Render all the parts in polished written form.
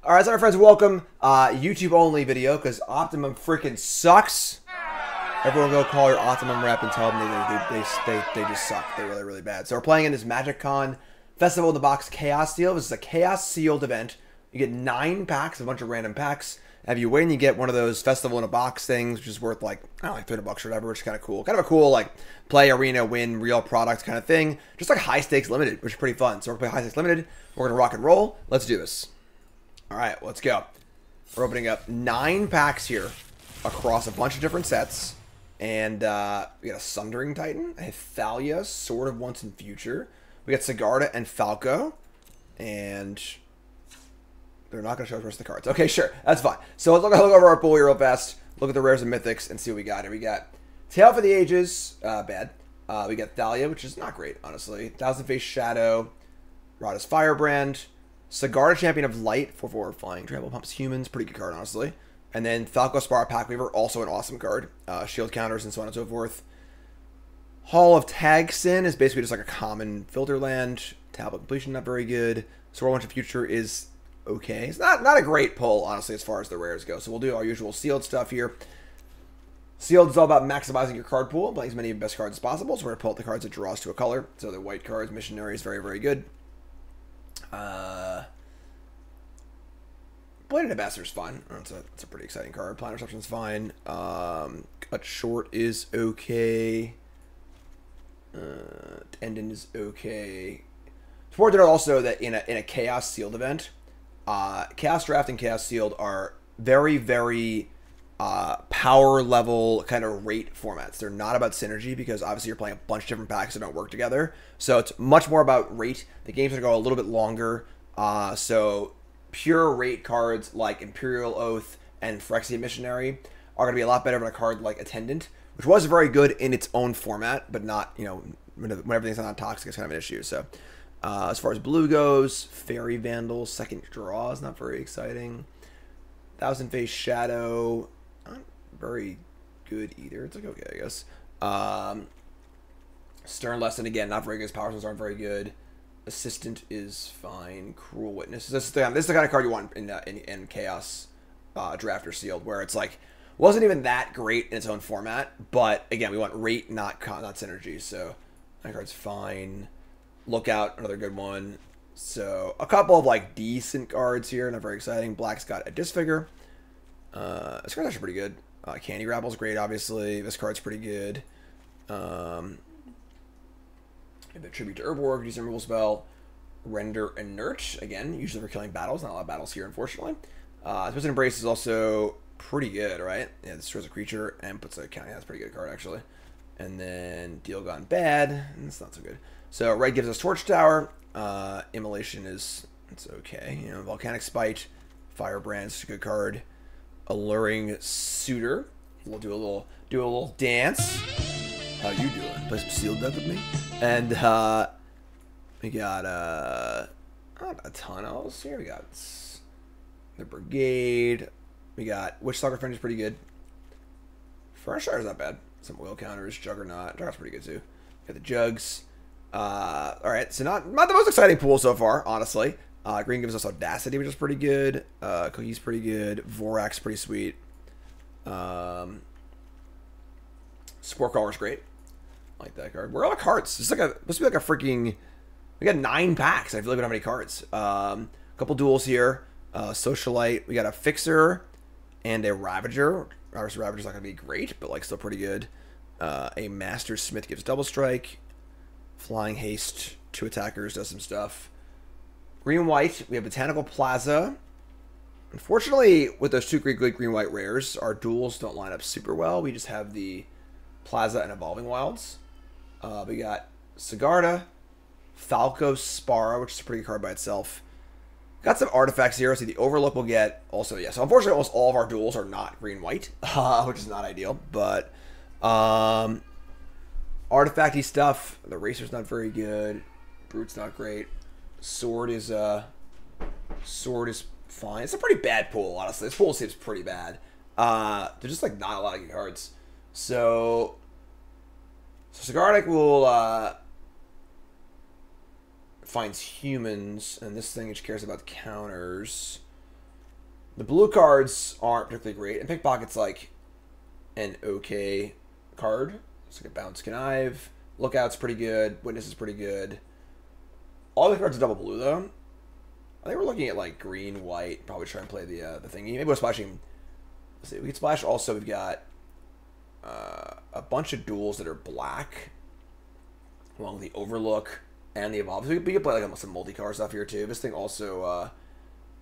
Alright, so my friends, welcome. YouTube only video because Optimum freaking sucks. Everyone go call your Optimum rep and tell them they just suck. They're really, really bad. So we're playing in this MagicCon Festival in the Box Chaos Deal. This is a Chaos sealed event. You get 9 packs, a bunch of random packs. And if you win, you get one of those Festival in a Box things, which is worth like, I don't know, like $300 or whatever, which is kind of cool. Kind of a cool, like, play, arena, win, real product kind of thing. Just like high stakes limited, which is pretty fun. So we're going to play high stakes limited. We're going to rock and roll. Let's do this. All right, let's go. We're opening up 9 packs here across a bunch of different sets. And we got a Sundering Titan, a Thalia, Sword of Once and Future. We got Sigarda and Falco. And they're not going to show us the rest of the cards. Okay, sure. That's fine. So let's look over our pool here real fast. Look at the rares and mythics and see what we got here. We got Tale for the Ages, bad. We got Thalia, which is not great, honestly. Thousand Face Shadow, Rada's Firebrand, Sigarda, Champion of Light, 4/4 Flying Trample, Pumps Humans, pretty good card, honestly. And then Falco Spara Pack Weaver, also an awesome card. Shield counters and so on and so forth. Hall of Tagsin is basically just like a common filter land. Tablet Completion, not very good. Sword of Once and Future is okay. It's not a great pull, honestly, as far as the rares go. So we'll do our usual sealed stuff here. Sealed is all about maximizing your card pool, playing as many best cards as possible. So we're going to pull out the cards that draw us to a color. So the white cards, Missionary is very, very good. Bladed Ambassador is fine. It's a pretty exciting card. Plan Reception is fine. Cut Short is okay. Tendon is okay. It's important to note also that in a Chaos Sealed event, Chaos Draft and Chaos Sealed are very, very power level kind of rate formats. They're not about synergy because obviously you're playing a bunch of different packs that don't work together. So it's much more about rate. The game's going to go a little bit longer. So pure rate cards like Imperial Oath and Phyrexian Missionary are going to be a lot better than a card like Attendant, which was very good in its own format, but not, you know, when everything's not toxic, it's kind of an issue. So as far as blue goes, Fairy Vandal, second draw is not very exciting. Thousand Face Shadow, not very good either. It's like okay, I guess. Stern Lesson, again, not very good. His power sources aren't very good. Assistant is fine. Cruel Witness. This is the kind of card you want in Chaos Draft or Sealed, where it's like wasn't even that great in its own format, but again, we want rate, not synergy. So that card's fine. Lookout, another good one. So a couple of like decent cards here, not very exciting. Black's got a Disfigure. This card's actually pretty good. Candy Grapple's great, obviously. This card's pretty good. The Tribute to Herborg, use a removal spell. Render Inert, again, usually for killing battles. Not a lot of battles here, unfortunately. Twisted Embrace is also pretty good, right? Yeah, this destroys a creature and puts a counter. Yeah, that's a pretty good card, actually. And then Deal Gone Bad. It's not so good. So red gives us Torch Tower. Immolation it's okay. You know, Volcanic Spite, Firebrand's a good card. Alluring Suitor. We'll do a little dance. How you doing? Play some Sealed Deck with me. And we got not a ton else here. We got the Brigade. We got Witchstalker Fringe is pretty good. Furniture is not bad. Some oil counters. Juggernaut. Juggernaut's pretty good too. Got the Jugs. All right, so not the most exciting pool so far, honestly. Green gives us Audacity, which is pretty good. Cookie's pretty good. Vorax pretty sweet. Sporecrawler's great. I like that card. Where are all the cards? This is like must be like a freaking. We got 9 packs. I feel like we don't have any cards. Couple duels here. Socialite. We got a Fixer and a Ravager. Obviously, Ravager's not gonna be great, but like still pretty good. A Master Smith gives double strike. Flying Haste, 2 attackers, does some stuff. Green-white, we have Botanical Plaza. Unfortunately, with those 2 good green-white rares, our duels don't line up super well. We just have the Plaza and Evolving Wilds. We got Sigarda, Falco Spara, which is a pretty good card by itself. Got some artifacts here. See, the Overlook will get also, yeah. So unfortunately, almost all of our duels are not green-white, which is not ideal. But artifacty stuff. The Racer's not very good. Brute's not great. Sword is fine. It's a pretty bad pool, honestly. This pool seems pretty bad. There's just like not a lot of good cards. So Sigarda will finds humans, and this thing just cares about counters. The blue cards aren't particularly great, and Pickpocket's like an okay card. It's like a Bounce Connive. Lookout's pretty good. Witness is pretty good. All the cards are double blue though. I think we're looking at like green, white. Probably try and play the thingy. Maybe we're splashing. Let's see. We can splash. Also, we've got a bunch of duels that are black, along with the Overlook and the Evolve. So we can play like some multi-color stuff here too. This thing also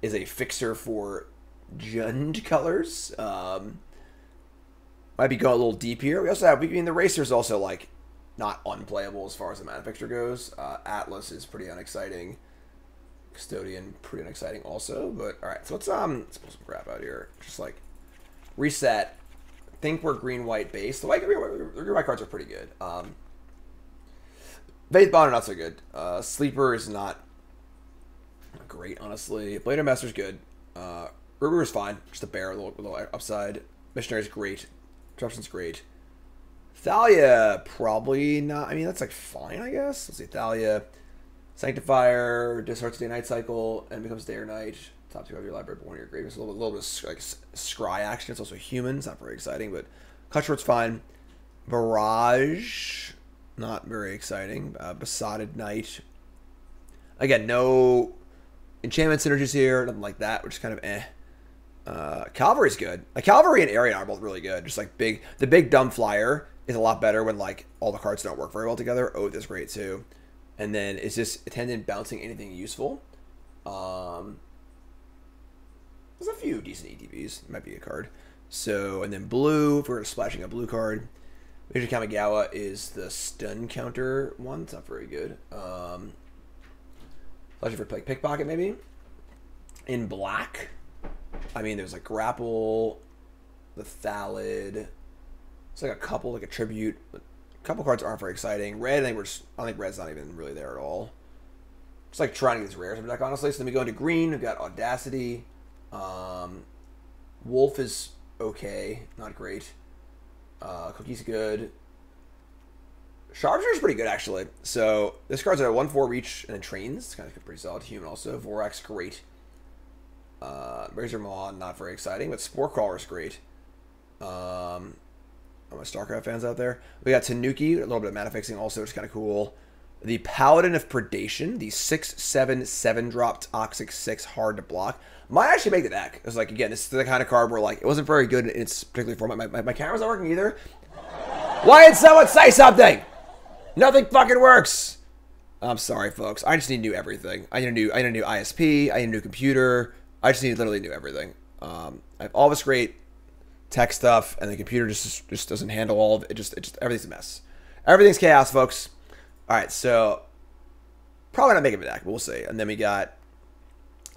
is a fixer for Jund colors. Might be going a little deep here. We also have. I mean, the Racer's also like not unplayable as far as the mana fixture goes. Atlas is pretty unexciting. Custodian, pretty unexciting also. But all right, so let's pull some crap out here. Just like reset. Think we're green white base. The green white cards are pretty good. Faith Bond are not so good. Sleeper is not great, honestly. Blade of Master's good. Ruber is fine. Just a bear, a little upside. Missionary's great. Disruption's great. Thalia, probably not. I mean, that's like fine, I guess. Let's see. Thalia, Sanctifier, discards the night cycle, and becomes day or night. Top 2 of your library, but one of your graves. A little bit of like scry action. It's also human. It's not very exciting, but cut short's fine. Barrage, not very exciting. Besotted Knight. Again, no enchantment synergies here, nothing like that, which is kind of eh. Cavalry's good. Like Cavalry and Arian are both really good. Just like the big dumb flyer is a lot better when like all the cards don't work very well together. Oath is great too. And then it's just attendant bouncing anything useful. There's a few decent ETBs. Might be a card. So, and then blue, if we're splashing a blue card. Major Kamigawa is the stun counter one. It's not very good. Flashing for like Pickpocket maybe. In black, I mean, there's like Grapple, the Thallid. It's like a couple, like a Tribute. A couple cards aren't very exciting. Red, I think red's not even really there at all. Just like trying to get these rares in the deck, honestly. So then we go into green. We've got Audacity. Wolf is okay, not great. Cookie's good. Sharpshooter's pretty good, actually. So this card's at a 1/4 reach and then trains. It's kind of pretty solid. Human also. Vorax, great. Razor Maw, not very exciting, but Spore Crawler's great. All my StarCraft fans out there. We got Tanuki, a little bit of mana fixing also, which is kind of cool. The Paladin of Predation, the 6/7/7 dropped Toxic 6 hard to block. Might actually make the deck. It's like, again, this is the kind of card where like it wasn't very good in its particular format. My camera's not working either. Why did someone say something? Nothing fucking works. I'm sorry, folks. I just need to do everything. I need a new ISP. I need a new computer. I just need literally new everything. I have all this great tech stuff, and the computer just doesn't handle all of it. It just everything's a mess. Everything's chaos, folks. All right, so probably not making a deck, but we'll see. And then we got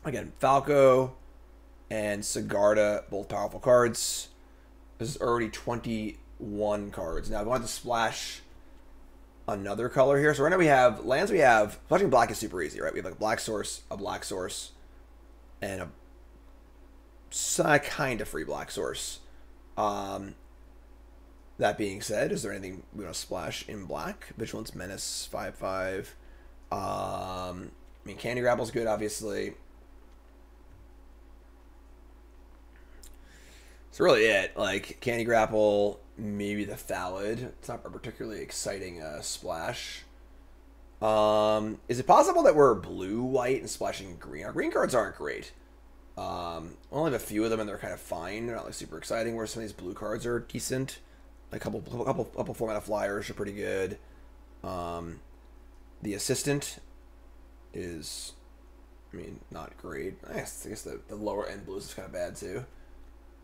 again Falco and Sigarda, both powerful cards. This is already 21 cards. Now I want to splash another color here. So right now we have lands. We have splashing black is super easy, right? We have like a black source, and a kind of free black source. That being said, is there anything we want to splash in black? Vigilance, Menace, 5/5. I mean, Candy Grapple's good, obviously. That's really it. Like, Candy Grapple, maybe the Thallid. It's not a particularly exciting splash. Is it possible that we're blue-white and splashing green? Our green cards aren't great. Only have a few of them, and they're kind of fine. They're not like super exciting. Whereas some of these blue cards are decent. A couple 4-mana flyers are pretty good. The Assistant is, I mean, not great. I guess the lower end blues is kind of bad too.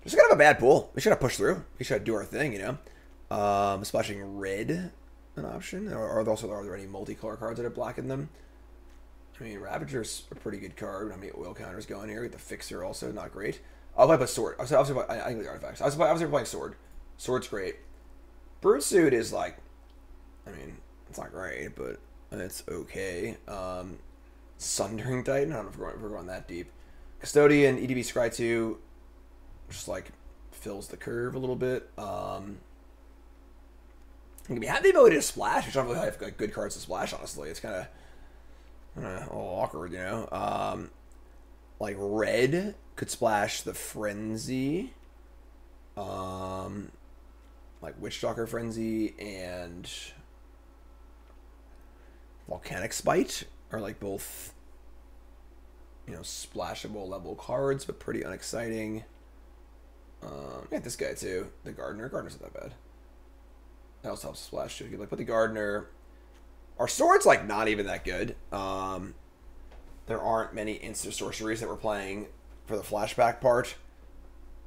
Just kind of a bad pool. We should have pushed through. We should have do our thing, you know. Splashing red, an option. Or are there any multicolor cards that have black in them? I mean, Ravager's a pretty good card. How many oil counters going here? We get the Fixer also, not great. I'll play Sword. I think the artifacts. I was playing Sword. Sword's great. Broodsuit is like, I mean, it's not great, but it's okay. Sundering Titan, I don't know if we're going that deep. Custodian, EDB Scry 2, just like fills the curve a little bit. We have the ability to splash, which I don't really have like, good cards to splash, honestly. It's kind of a little awkward, you know. like red could splash the Frenzy, like Witchstalker Frenzy and Volcanic Spite are like both, you know, splashable level cards, but pretty unexciting. Yeah, this guy too, the Gardener. Gardener's not that bad. That also helps splash too. You like put the Gardener. Our sword's like not even that good. There aren't many instant sorceries that we're playing for the flashback part.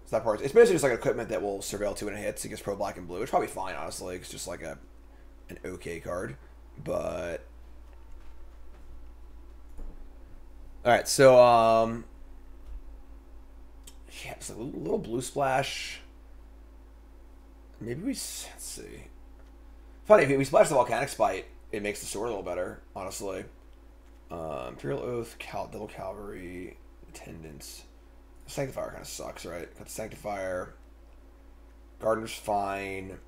So that part, it's basically just like equipment that will surveil 2 and it hits against pro black and blue. It's probably fine, honestly. It's just like an okay card, but all right. So yeah, it's a little blue splash. Maybe let's see. Funny, if we splash the Volcanic Spite, it makes the sword a little better, honestly. Imperial Oath, Double Cavalry, Attendants. Sanctifier kind of sucks, right? Got the Sanctifier. Gardener's fine.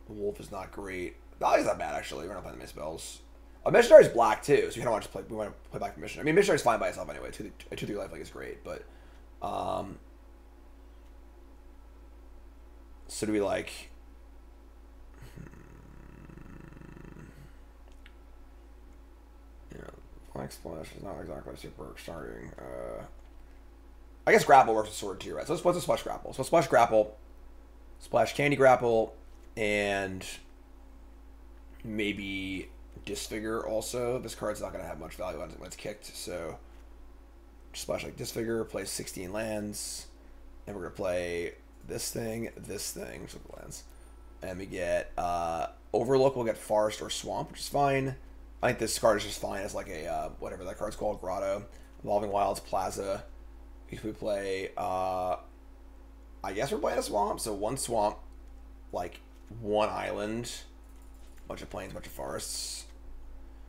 Wolf is not great. Valley's not bad, actually. We're not playing the many spells. Missionary's black, too, so we kind of want to play. We want to play back the Missionary. I mean, Missionary's fine by itself anyway. 2/3 lifelink is great, but so do we like? Black Splash is not exactly super starting. I guess Grapple works with Sword too, right? So let's splash Grapple. So splash Grapple, splash Candy Grapple, and maybe Disfigure also. This card's not going to have much value when it's kicked, so just splash like Disfigure, play 16 lands, and we're going to play this thing, which is the lands. And we get Overlook, we'll get Forest or Swamp, which is fine. I think this card is just fine as like a, whatever that card's called, Grotto. Evolving Wilds, Plaza. If we play, I guess we're playing a Swamp. So 1 Swamp, like 1 Island, bunch of plains, bunch of forests.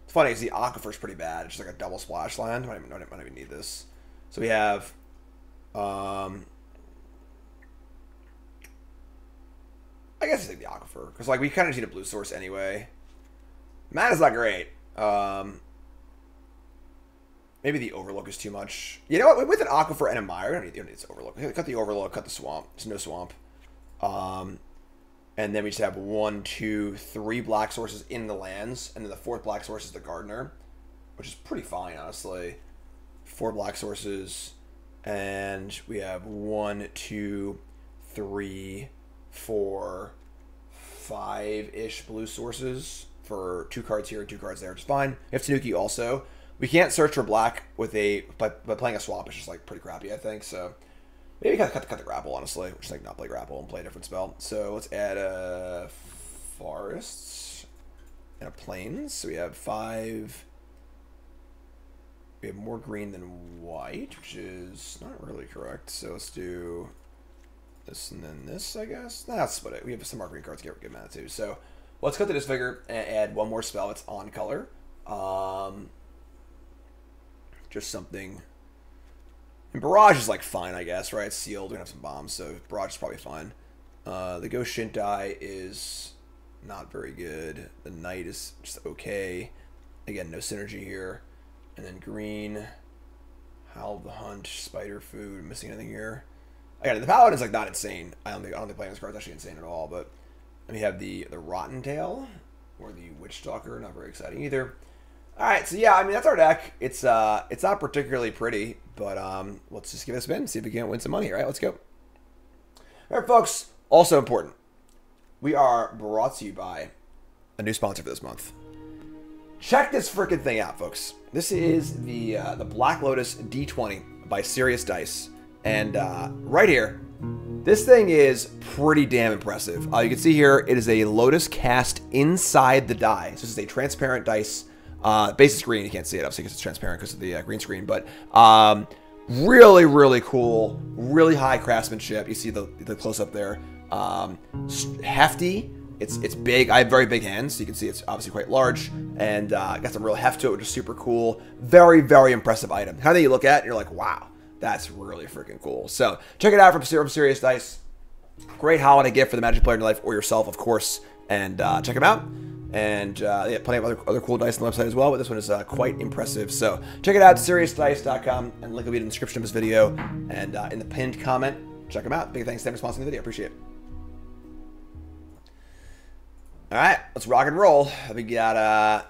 It's funny because the Aquifer's pretty bad. It's just like a double splash land. Might even need this. So we have, I guess it's like the Aquifer. Because like we kind of need a blue source anyway. Mana's not great. Maybe the Overlook is too much. You know what? With an Aquifer and a Mire, you don't need this Overlook. Cut the Overlook, cut the Swamp. There's no Swamp. And then we just have 1, 2, 3 black sources in the lands. And then the 4th black source is the Gardener, which is pretty fine, honestly. 4 black sources. And we have 1, 2, 3, 4, 5-ish blue sources for 2 cards here and 2 cards there, which is fine. We have Tanuki also. We can't search for black with by playing a Swamp. It's just like pretty crappy, I think. So maybe cut the Grapple, honestly. Just like not play Grapple and play a different spell. So let's add forests and a plains. So we have 5. We have more green than white, which is not really correct. So let's do this and then this, I guess. Nah, let's split it. We have some more green cards to get mana too. So let's cut the Disfigure and add 1 more spell. It's on color. Just something. And Barrage is like fine, I guess, right? It's sealed. We're gonna have some bombs, so Barrage is probably fine. The Ghost Shintai is not very good. The Knight is just okay. Again, no synergy here. And then green, Howl of the Hunt, Spider Food. Missing anything here? Again, the Paladin is like not insane. I don't think playing this card is actually insane at all. But we have the Rotten Tail or the Witchstalker. Not very exciting either. All right, so yeah, I mean that's our deck. It's not particularly pretty, but let's just give it a spin, see if we can win some money. All right, let's go. All right, folks. Also important, we are brought to you by a new sponsor for this month. Check this freaking thing out, folks. This is the Black Lotus D20 by Sirius Dice, and right here, this thing is pretty damn impressive. You can see here it is a Lotus cast inside the die. So this is a transparent dice. Base is green. You can't see it obviously because it's transparent because of the green screen. But really, really cool. Really high craftsmanship. You see the close up there. Hefty. It's big. I have very big hands, so you can see it's obviously quite large, and got some real heft to it, which is super cool. Very, very impressive item. Kind of thing you look at and you're like, wow, that's really freaking cool. So check it out from Sirius Dice. Great holiday gift for the Magic player in your life or yourself, of course. And check them out. And yeah, plenty of other cool dice on the website as well, but this one is quite impressive. So check it out, SiriusDice.com, and link will be in the description of this video and in the pinned comment. Check them out. Big thanks to them for sponsoring the video. Appreciate it. All right, let's rock and roll. We got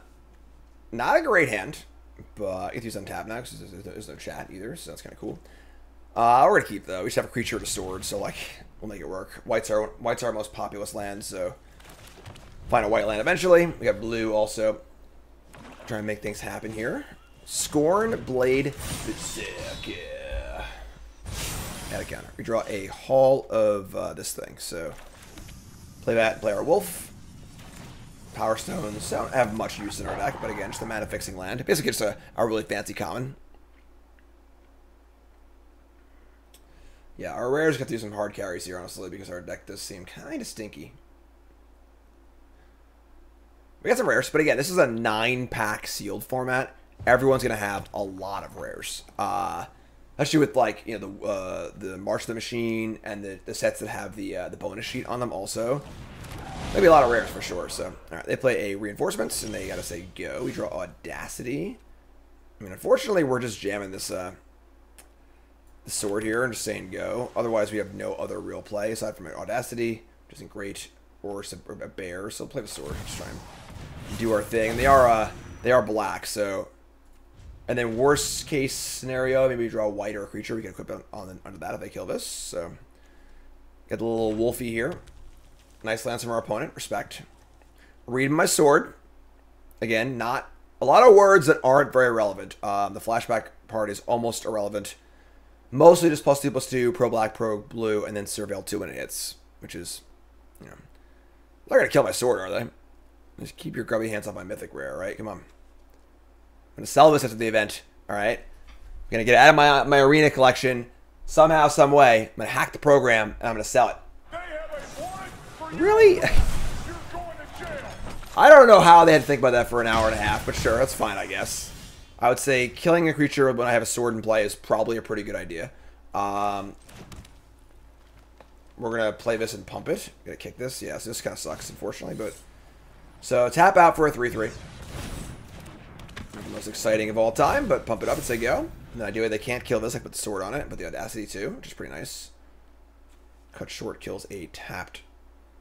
not a great hand, but I get to use untap now because there's no chat either, so that's kind of cool. We're gonna keep though. We just have a creature and a sword, so like we'll make it work. White's our most populous land, so find a white land eventually. We got blue also. Try and make things happen here. Scorn, Blade, Berserker. Add a counter. We draw a Hall of this thing, so play that and play our Wolf. Power Stones don't have much use in our deck, but again, just a mana fixing land. Basically, just a really fancy common. Yeah, our rares got to do some hard carries here, honestly, because our deck does seem kind of stinky. We got some rares, but again, this is a 9-pack sealed format. Everyone's going to have a lot of rares. Especially with, like, you know, the March of the Machine and the sets that have the bonus sheet on them also. There'll be a lot of rares for sure. So, all right, they play a Reinforcements, and they got to say go. We draw Audacity. I mean, unfortunately, we're just jamming this the sword here and just saying go. Otherwise, we have no other real play aside from an Audacity, which isn't great, or a bear. So, we'll play the sword. Just try and do our thing. And they are black, so. And then worst case scenario, maybe we draw a white or a creature. We can equip it under that if they kill this. So, get the little wolfie here. Nice lance from our opponent. Respect. Read my sword. Again, not a lot of words that aren't very relevant. The flashback part is almost irrelevant. Mostly just +2/+2, pro black, pro blue, and then Surveil 2 when it hits. Which is, you know. They're going to kill my sword, are they? Just keep your grubby hands off my mythic rare, right? Come on. I'm going to sell this after the event. Alright? I'm going to get it out of my arena collection. Somehow, some way. I'm going to hack the program, and I'm going to sell it. Really? I don't know how they had to think about that for an hour and a half, but sure, that's fine, I guess. I would say killing a creature when I have a sword in play is probably a pretty good idea. We're going to play this and pump it. Going to kick this. Yeah, so this kind of sucks, unfortunately, but... So, tap out for a 3/3. Not the most exciting of all time, but pump it up and say go. And then ideally they can't kill this. I put the sword on it, but the Audacity too, which is pretty nice. Cut short kills a tapped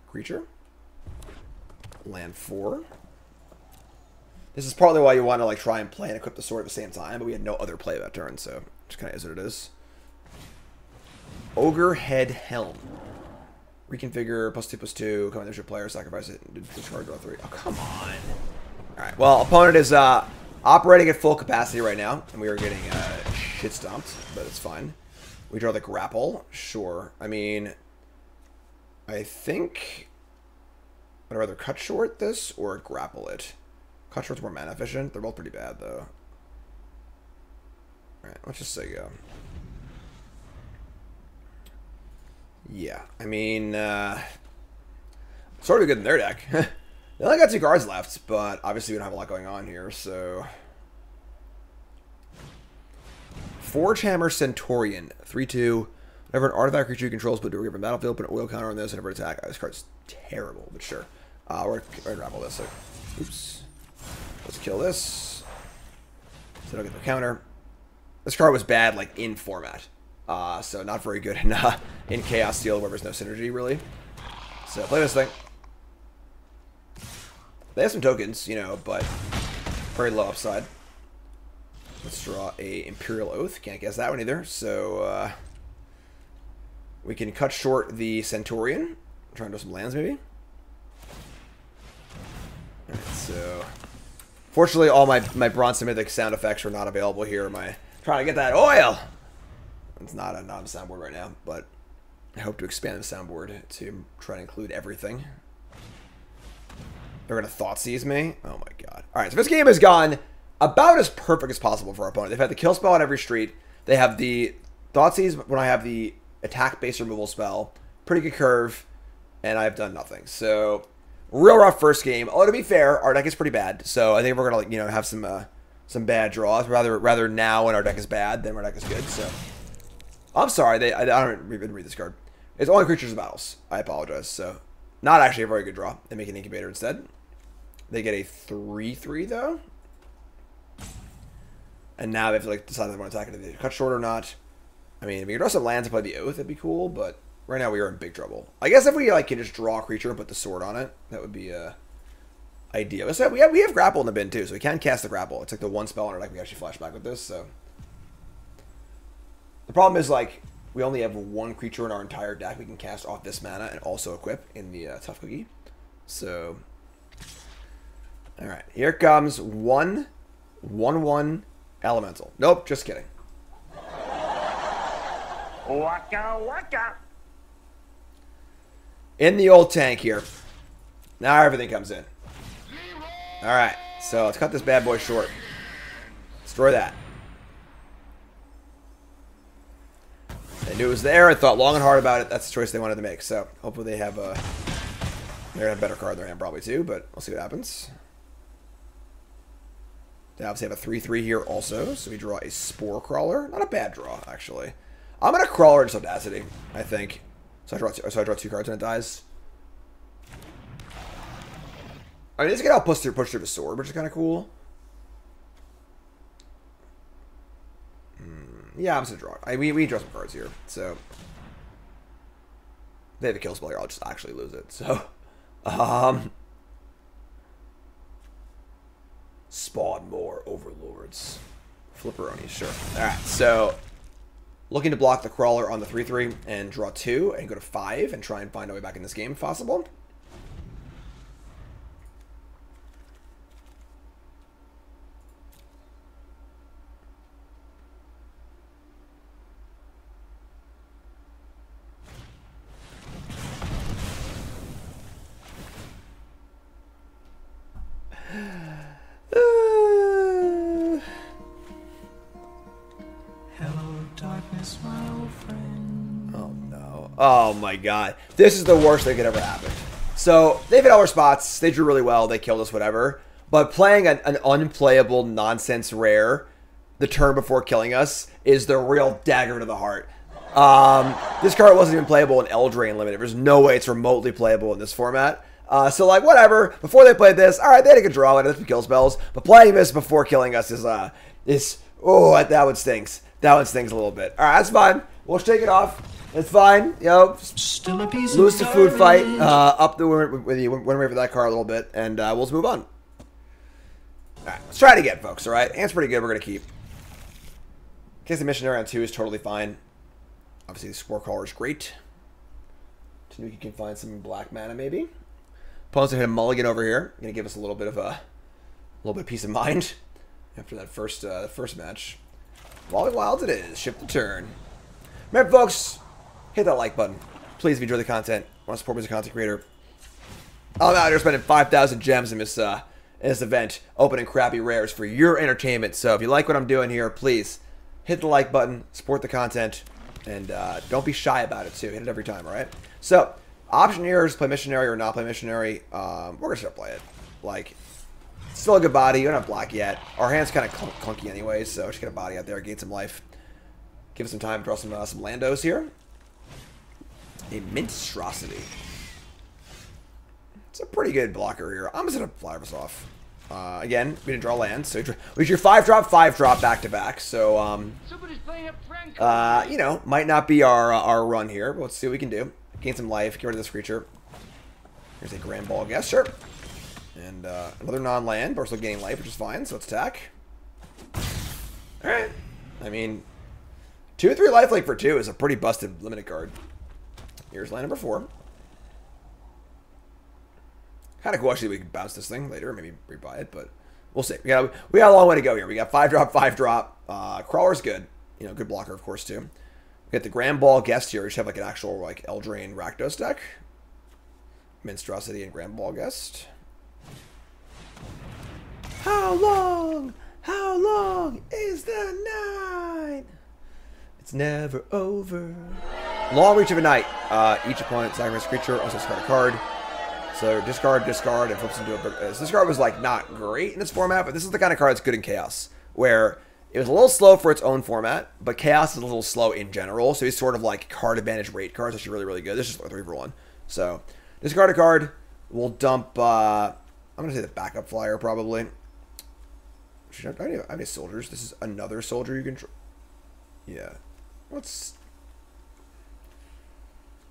creature. Land 4. This is partly why you want to like try and play and equip the sword at the same time, but we had no other play that turn, so just kind of is what it is. Ogre Head Helm. Reconfigure +2/+2. Come in, there's your player. Sacrifice it. Discard, draw 3. Oh, come on. Alright, well, opponent is operating at full capacity right now, and we are getting shit stomped, but it's fine. We draw the grapple. Sure. I mean, I think I'd rather cut short this or grapple it. Cut short's more mana efficient. They're both pretty bad, though. Alright, let's just say go. Yeah, I mean, sort of good in their deck. They only got 2 cards left, but obviously we don't have a lot going on here, so... Forge Hammer Centaurian, 3/2. Whenever an artifact creature controls put to a given battlefield, put an oil counter on this and never attack. This card's terrible, but sure. We're gonna grapple this. So, oops. Let's kill this. So don't get the counter. This card was bad, like, in format. So not very good in Chaos Steel, where there's no synergy, really. So play this thing. They have some tokens, you know, but very low upside. Let's draw a Imperial Oath. Can't guess that one either. So we can cut short the Centaurian. Try and do some lands, maybe. Alright, so fortunately all my Bronze Mythic sound effects are not available here. Trying to get that oil. It's not on the soundboard right now, but I hope to expand the soundboard to try to include everything. They're going to Thoughtseize me? Oh my god. Alright, so this game has gone about as perfect as possible for our opponent. They've had the kill spell on every street. They have the Thoughtseize when I have the attack base removal spell. Pretty good curve, and I've done nothing. So, real rough first game. Although to be fair, our deck is pretty bad. So I think we're going to, you know, have some bad draws. Rather now when our deck is bad than our deck is good. So I'm sorry, I don't even read this card. It's only creatures and battles. I apologize. So, not actually a very good draw. They make an incubator instead. They get a 3/3 though. And now they have to like decide if they want to attack it, if they cut short or not. I mean, if we could draw some lands to play the Oath, that'd be cool, but right now we are in big trouble. I guess if we like can just draw a creature and put the sword on it, that would be ideal. So we have grapple in the bin too, so we can cast the grapple. It's like the one spell in our deck we actually flash back with this, so. The problem is like we only have one creature in our entire deck we can cast off this mana and also equip in the Tough Cookie. So alright, here comes 1/1 elemental. Nope, just kidding. Waka waka. In the old tank here. Now everything comes in. Alright, so let's cut this bad boy short. Destroy that. They knew it was there. I thought long and hard about it. That's the choice they wanted to make. So hopefully they have they're gonna have a better card in their hand probably too, but we'll see what happens. They obviously have a 3/3 here also, so we draw a Spore Crawler. Not a bad draw, actually. I'm gonna Crawler into Audacity, I think. So I draw two cards and it dies. I mean, this can help push through the sword, which is kind of cool. Yeah, I'm just gonna draw. We draw some cards here, so they have a kill spell here. I'll just actually lose it. So, spawn more overlords, flipperoni, sure. All right, so looking to block the Crawler on the 3/3 and draw 2 and go to 5 and try and find a way back in this game if possible. Oh my god. This is the worst that could ever happen. So, they've hit all our spots. They drew really well. They killed us, whatever. But playing an unplayable nonsense rare the turn before killing us is the real dagger to the heart. This card wasn't even playable in Eldraine Limited. There's no way it's remotely playable in this format. So, like, whatever. Before they played this, alright, they had a good draw. They had some kill spells. But playing this before killing us is oh, that one stings. That one stings a little bit. Alright, that's fine. We'll shake it off. It's fine, you know. Still a piece lose the food fight, up the win rate for that card a little bit, and we'll just move on. Alright, let's try it again, folks, alright? Hand's pretty good, we're going to keep. In case the missionary on 2 is totally fine. Obviously, the Spore Crawler is great. Tanuki can find some black mana, maybe. Opponent's going to hit a mulligan over here. Going to give us a little bit of peace of mind after that first match. Walling Wilds it is. Shift the turn. Remember, folks, hit that like button. Please, if you enjoy the content, want to support me as a content creator. I'm out here spending 5,000 gems in this event, opening crappy rares for your entertainment. So if you like what I'm doing here, please hit the like button, support the content, and don't be shy about it too. Hit it every time, all right? So option here is play missionary or not play missionary. We're gonna start play it. Like, still a good body. You don't have black yet. Our hand's kind of clunky anyway, so just get a body out there, gain some life. Give us some time to draw some Landos here. A Minstrosity. It's a pretty good blocker here. I'm just going to fly this off. Again, we didn't draw lands. So we drew 5-drop, 5-drop back-to-back. So, you know, might not be our run here. But let's see what we can do. Gain some life. Get rid of this creature. Here's a Grand Ball Gesture. And another non-land. But we're still gaining life, which is fine. So let's attack. Alright. I mean, 2-3 lifelink for 2 is a pretty busted limited card. Here's land number 4. Kind of cool actually we can bounce this thing later, maybe rebuy it, but we'll see. We got a long way to go here. We got 5-drop, 5-drop. Crawler's good. You know, good blocker of course too. We got the Grand Ball Guest here. We should have like an actual like Eldraine Rakdos deck. Minstrosity and Grand Ball Guest. How long is the night? It's never over. Long Reach of a Night. Each opponent sacrifices a creature, also discard a card. So discard, and flips into a... So this card was like not great in this format, but this is the kind of card that's good in Chaos, where it was a little slow for its own format, but Chaos is a little slow in general, so he's sort of like card advantage rate cards, which are really, really good. This is just a 3-for-1. So discard a card. We'll dump I'm going to say the backup flyer, probably. I don't have any soldiers. This is another soldier you can... Yeah. Let's...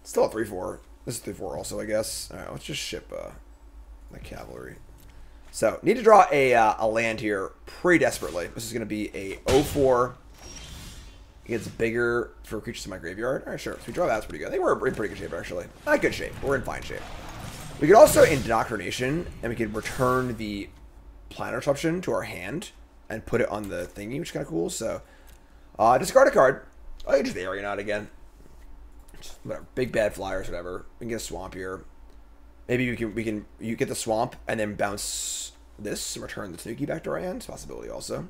Still a 3-4. This is 3-4 also, I guess. Alright, let's just ship the cavalry. So, need to draw a land here pretty desperately. This is going to be a 0-4. It gets bigger for creatures in my graveyard. Alright, sure. So we draw that's pretty good. I think we're in pretty good shape, actually. Not good shape. We're in fine shape. We could also Indoctrination, and we could return the Planar Disruption to our hand and put it on the thingy, which is kind of cool. So, discard a card. Oh, you just the Arena out again. Just whatever. Big bad flyers, whatever. We can get a swamp here. Maybe you get the swamp and then bounce this and return the Tanuki back to our hand. Possibility also.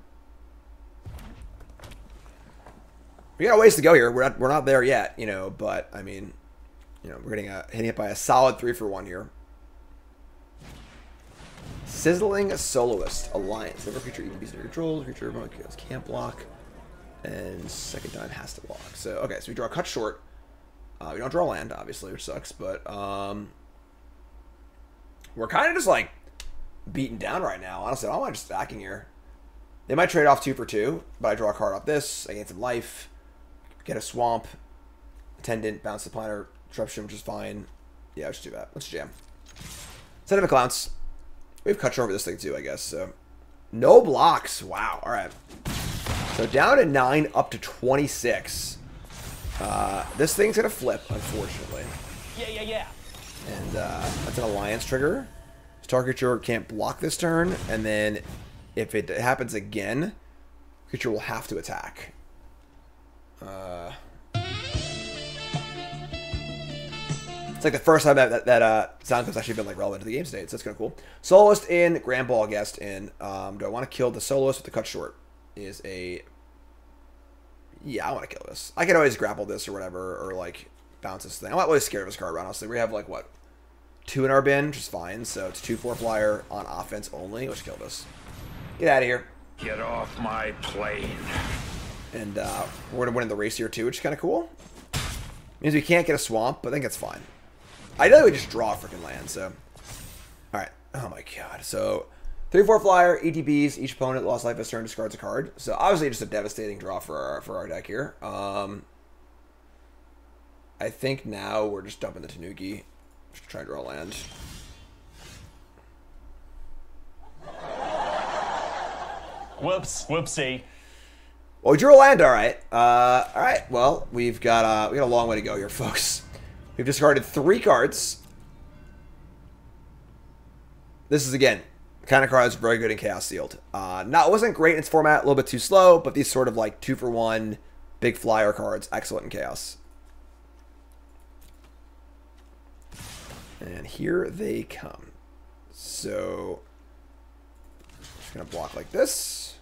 We got a ways to go here. We're not there yet, you know, but I mean, you know, we're hitting it by a solid 3-for-1 here. Sizzling Soloist Alliance. Every creature even beats under control. Creature can't block, and second time has to block. So okay, so we draw cut short. We don't draw land, obviously, which sucks, but we're kind of just like beaten down right now. Honestly, I don't mind just stacking here. They might trade off 2 for 2, but I draw a card off this. I gain some life. Get a swamp. Attendant, bounce the Planar Disruption, which is fine. Yeah, let's do that. Let's jam. Set of a clowns. We've cut short over this thing too, I guess. So no blocks. Wow. All right. So down to 9, up to 26. This thing's gonna flip, unfortunately. Yeah. And that's an alliance trigger. Target creature can't block this turn, and then if it happens again, creature will have to attack. It's like the first time that sound has actually been like relevant to the game state, so that's kind of cool. Soloist in, Grand Ball Guest in. Do I want to kill the Soloist with the cut short? Is a... Yeah, I want to kill this. I can always grapple this or whatever, or like bounce this thing. I'm not really scared of this card, honestly. We have like, what, 2 in our bin, which is fine. So it's 2/4 flyer on offense only. Let's kill this. Get out of here. Get off my plane. And we're going to win in the race here too, which is kind of cool. Means we can't get a swamp, but I think that's fine. Ideally, we just draw a freaking land, so... Alright. Oh my god. So, 3/4 flyer, ETBs. Each opponent lost life this turn, discards a card. So, obviously, just a devastating draw for our deck here. I think now we're just dumping the Tanuki. Just trying to draw a land. Whoopsie. Well, we drew a land, alright. Alright, well, we got a long way to go here, folks. We've discarded 3 cards. This is, again, the kind of card that's very good in Chaos Sealed. It wasn't great in its format, a little bit too slow, but these sort of like 2-for-1 big flyer cards, excellent in Chaos. And here they come. So, just going to block like this.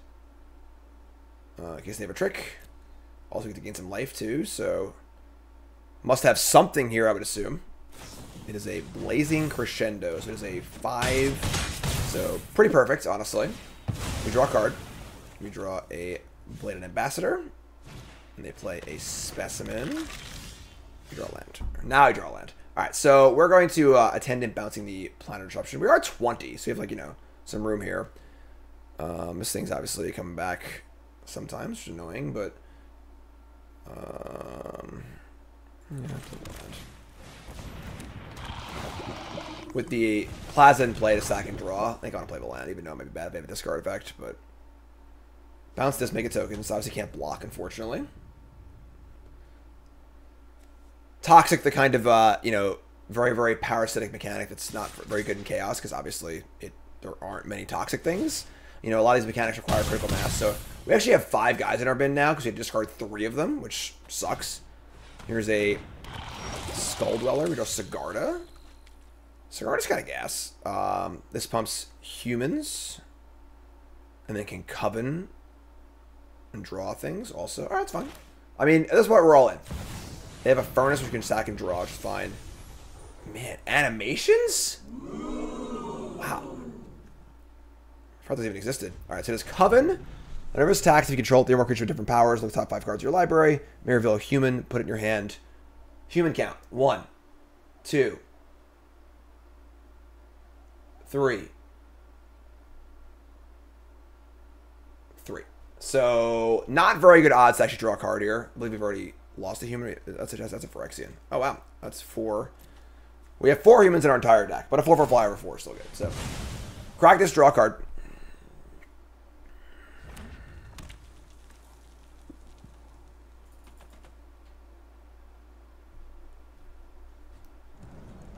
In case they have a trick. Also get to gain some life too, so... Must have something here, I would assume. It is a Blazing Crescendo, so it is a 5. So, pretty perfect, honestly. We draw a card. We draw a Bladed Ambassador. And they play a Specimen. We draw a land. Now I draw a land. Alright, so we're going to Attendant bouncing the Planar Disruption. We are 20, so we have, like, you know, some room here. This thing's obviously coming back sometimes, which is annoying, but... With the Plaza in play to sack and draw, I think I want to play the land, even though it might be bad if they have a discard effect, but... Bounce this, make a token, so obviously can't block, unfortunately. Toxic, the kind of, you know, very, very parasitic mechanic that's not very good in Chaos, because obviously there aren't many toxic things. You know, a lot of these mechanics require critical mass, so we actually have 5 guys in our bin now, because we have to discard 3 of them, which sucks. Here's a Skull Dweller. We draw Sigarda. Sigarda's kind of gas. This pumps humans. And then can Coven and draw things also. Alright, it's fine. I mean, at this point, we're all in. They have a Furnace which can sack and draw, which is fine. Man, animations? Wow. I thought those even existed. Alright, so there's Coven. Whenever it's attacked, if you control 3 more creatures with different powers, look at the top 5 cards of your library. May reveal a human, put it in your hand. Human count. 1, 2, 3, So, not very good odds to actually draw a card here. I believe we've already lost a human. That's a Phyrexian. Oh, wow. That's 4. We have 4 humans in our entire deck, but a 4/4 flyer over 4 is still good. So, crack this, draw a card.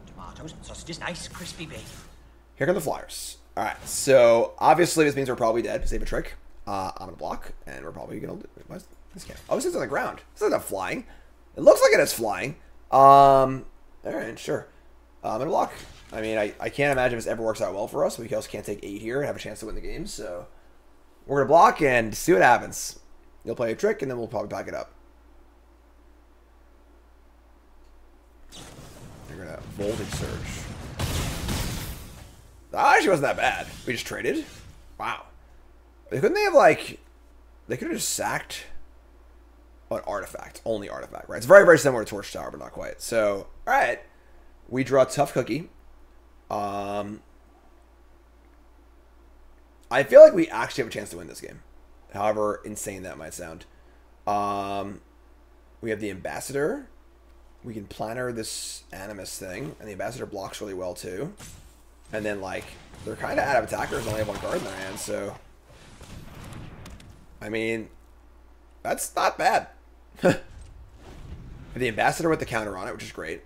Tomatoes, sausages, nice, crispy bacon. Here come the flyers. All right, so obviously this means we're probably dead because they have a trick. I'm going to block, and we're probably going to... Why is this can't... Oh, this is on the ground. This is not flying. It looks like it is flying. All right, sure. I'm going to block. I mean, I can't imagine this ever works out well for us. We also can't take 8 here and have a chance to win the game, so... We're going to block and see what happens. You'll play a trick, and then we'll probably back it up. They're going to Voltage Surge. That actually wasn't that bad. We just traded. Wow. Couldn't they have, like... They could have just sacked an artifact. Only artifact, right? It's very, very similar to Torch Tower, but not quite. So, alright. We draw a Tough Cookie. I feel like we actually have a chance to win this game. However insane that might sound. We have the Ambassador. We can planner this Animus thing. And the Ambassador blocks really well, too. And then, like, they're kind of out of attackers. Only have 1 card in their hand, so... I mean, that's not bad. The Ambassador with the counter on it, which is great.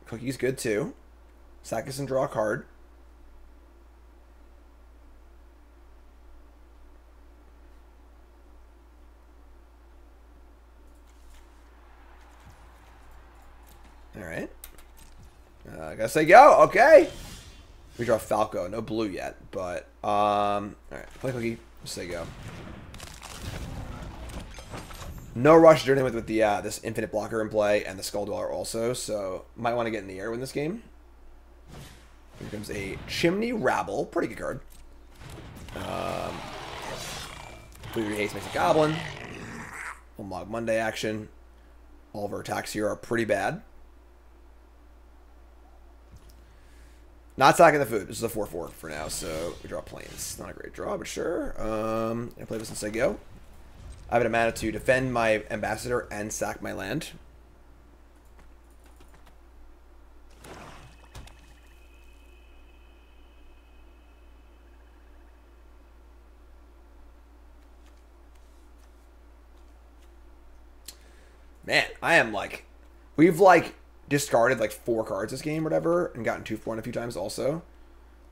Cookie's good, too. Sack us and draw a card. Alright. I gotta say go. Okay. We draw Falco. No blue yet, but alright. Play Cookie. Say go. No rush to do anything with the this infinite blocker in play and the Skull Dweller also, so might want to get in the air with this game. Here comes a Chimney Rabble. Pretty good card. Blue Haste makes a Goblin. Mog Monday action. All of our attacks here are pretty bad. Not sacking the food. This is a 4/4 for now, so we draw Plains. Not a great draw, but sure. I play this and say go. I have a mana to defend my Ambassador and sack my land. Man, I am like... We've like... discarded like 4 cards this game or whatever and gotten 2 for 1 a few times also.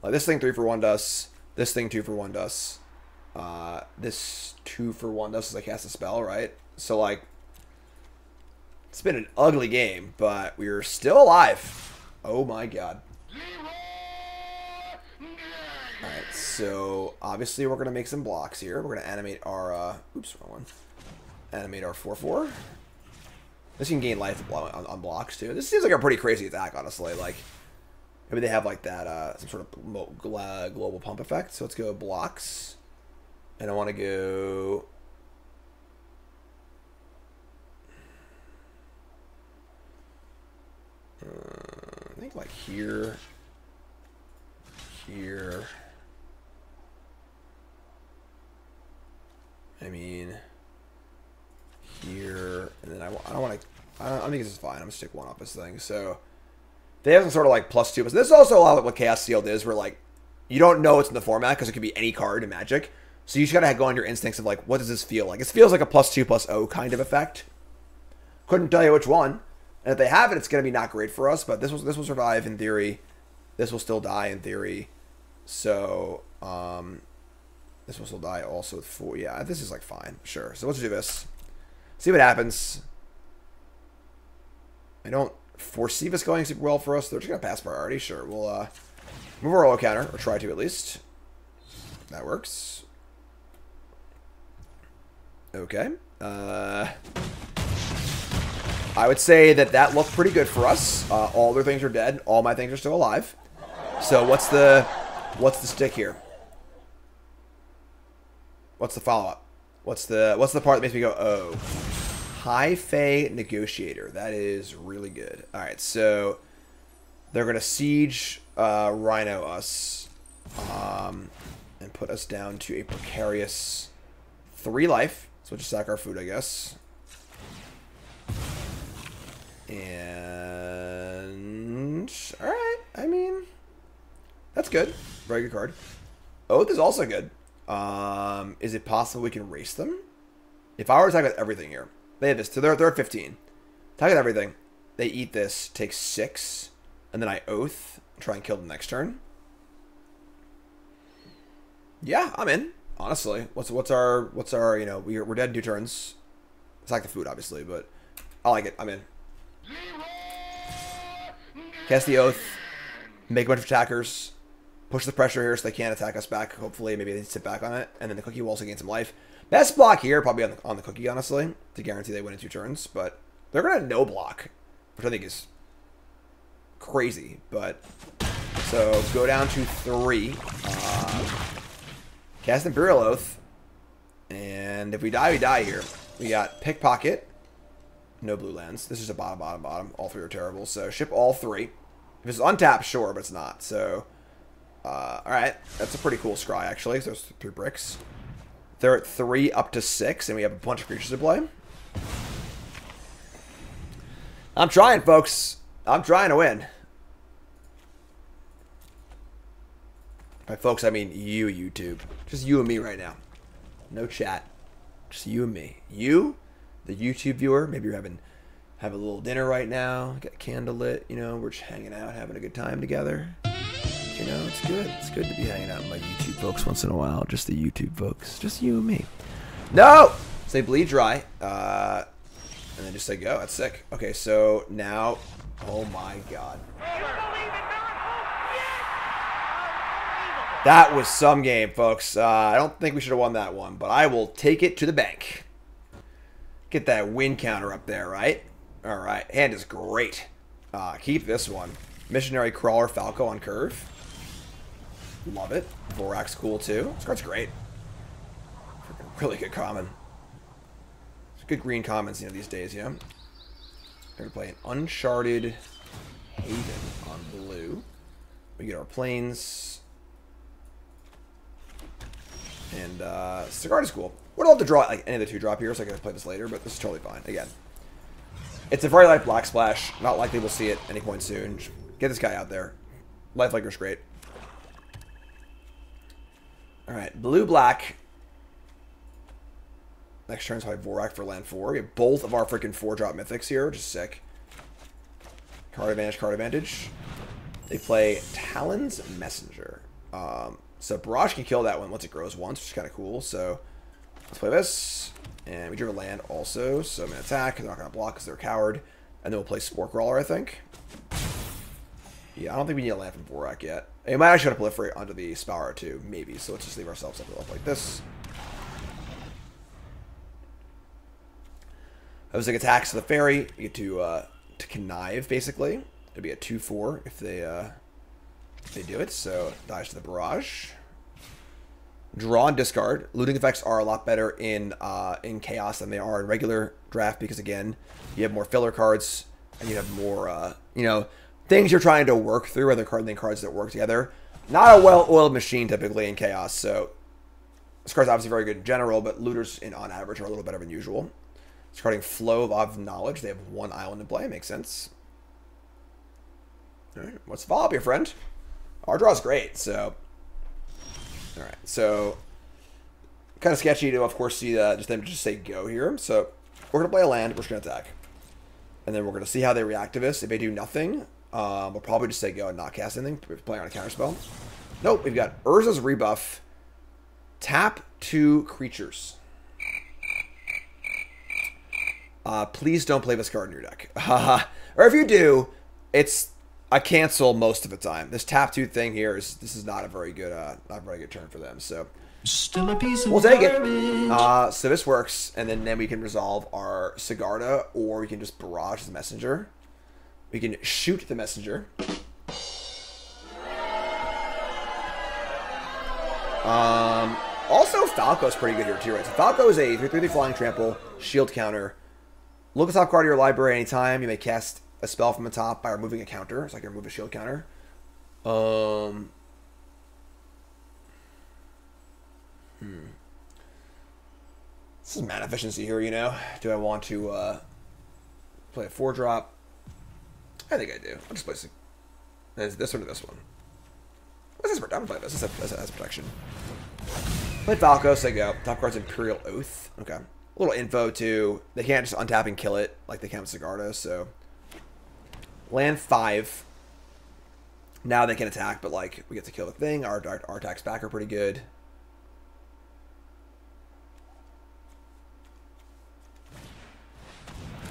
Like this thing 3 for 1 does. This thing 2 for 1 does. This 2 for 1 does as I cast a spell, right? So like it's been an ugly game, but we're still alive. Oh my god. Alright, so obviously we're gonna make some blocks here. We're gonna animate our oops, wrong one. Animate our 4/4. This can gain life on blocks, too. This seems like a pretty crazy attack, honestly. Like, maybe they have, like, that, some sort of global pump effect. So let's go blocks. And I want to go... I think, like, here. Here. I mean... here, and then I don't want to... I think this is fine. I'm going to stick 1 off this thing. So, they have some sort of, like, +2. But this is also a lot of what Chaos Sealed is, where, like, you don't know what's in the format, because it could be any card in Magic. So, you just got to go on your instincts of, like, what does this feel like? It feels like a +2/+0 kind of effect. Couldn't tell you which one. And if they have it, it's going to be not great for us, but this will survive in theory. This will still die in theory. So, this will still die also with 4. Yeah, this is, like, fine. Sure. So, let's do this. See what happens. I don't foresee this going super well for us. They're just going to pass priority. Sure, we'll move our auto counter, or try to at least. That works. Okay. I would say that looked pretty good for us. All their things are dead. All my things are still alive. So what's the stick here? What's the follow-up? What's the part that makes me go, oh? High Fae Negotiator. That is really good. Alright, so they're going to siege Rhino us. and put us down to a precarious 3 life. So we'll just sack our food, I guess. And alright, I mean, that's good. Very good card. Oath is also good. Is it possible we can race them? If I were to attack with everything here, they have this, so they're at 15. Attack with everything. They eat this, take 6, and then I oath, try and kill them next turn. Yeah, I'm in. Honestly, what's our you know, we're dead in 2 turns. Attack the food, obviously, but I like it. I'm in. Cast the oath, make a bunch of attackers, push the pressure here so they can't attack us back. Hopefully, maybe they sit back on it, and then the cookie will also gain some life. Best block here, probably on the cookie, honestly, to guarantee they win in 2 turns. But they're gonna no block, which I think is crazy. But so go down to 3. Cast Imperial Oath, and if we die, we die here. We got Pickpocket. No blue lands. This is a bottom. All 3 are terrible. So ship all 3. If it's untapped, sure, but it's not. So, alright. That's a pretty cool scry, actually. So there's 3 bricks. They're at 3 up to 6, and we have a bunch of creatures to play. I'm trying, folks. I'm trying to win. By folks, I mean you, YouTube. Just you and me right now. No chat. Just you and me. You, the YouTube viewer, maybe you're having a little dinner right now, got a candle lit, you know, we're just hanging out, having a good time together. You know, it's good. It's good to be hanging out with my YouTube folks once in a while. Just the YouTube folks. Just you and me. No! Say bleed dry. And then just say go. That's sick. Okay, so now, oh my god. That was some game, folks. I don't think we should have won that one, but I will take it to the bank. Get that win counter up there, right? All right. Hand is great. Keep this one. Missionary Crawler Falco on curve. Love it. Vorak's cool, too. This card's great. Really good common. It's good green commons, you know, these days, you know? We're going to play an Uncharted Haven on blue. We get our planes. And Cigar is cool. Would love to draw like any of the 2 drop here, so I can play this later, but this is totally fine. Again, it's a very light black splash. Not likely we'll see it anytime soon. Just get this guy out there. Lifeliker's great. All right, blue-black. Next turn's probably Vorak for land 4. We have both of our freaking 4-drop mythics here, which is sick. Card advantage, card advantage. They play Talon's Messenger. So Barrage can kill that one once it grows once, which is kind of cool. So let's play this. And we drew a land also, so I'm going to attack. They're not going to block because they're a coward. And then we'll play Spore Crawler, I think. Yeah, I don't think we need a land from Vorak yet. It might actually want to proliferate onto the Spowrer too, maybe. So let's just leave ourselves up like this. I was like attacks to the fairy. You get to connive, basically. It'd be a 2/4 if they do it. So dies to the barrage. Draw and discard. Looting effects are a lot better in Chaos than they are in regular draft because again, you have more filler cards and you have more you know, things you're trying to work through other cards that work together. Not a well-oiled machine typically in Chaos. So this card's obviously very good in general, but looters on average are a little better than usual. Discarding Flow of Knowledge. They have 1 island to play. Makes sense. All right, what's the follow-up here, friend? Our draw's great, so... Alright, so... Kind of sketchy to, of course, see just them just say go here. So, we're going to play a land. We're just going to attack. And then we're going to see how they react to this. If they do nothing, we'll probably just say go and not cast anything. Play on a counterspell. Nope, we've got Urza's Rebuff. Tap 2 creatures. Please don't play this card in your deck. Or if you do, it's a cancel most of the time. This tap 2 thing here is not a very good turn for them. So Still a piece of we'll take it. garbage. So this works, and then we can resolve our Sigarda, or we can just barrage the messenger. We can shoot the messenger. Also, Falco's pretty good here too, right? So Falco is a 3/3 flying trample, shield counter. Look at the top card of your library anytime. You may cast a spell from the top by removing a counter. So I can remove a shield counter. This is mana efficiency here, you know. Do I want to play a 4-drop? I think I do. I'll just play this one or this one. What's this? I'm gonna play this. This has protection. Play Falco, say go. Top card's Imperial Oath. Okay. A little info too. They can't just untap and kill it like they can with Sigarda, so. Land 5. Now they can attack, but like we get to kill the thing. Our attacks back are pretty good.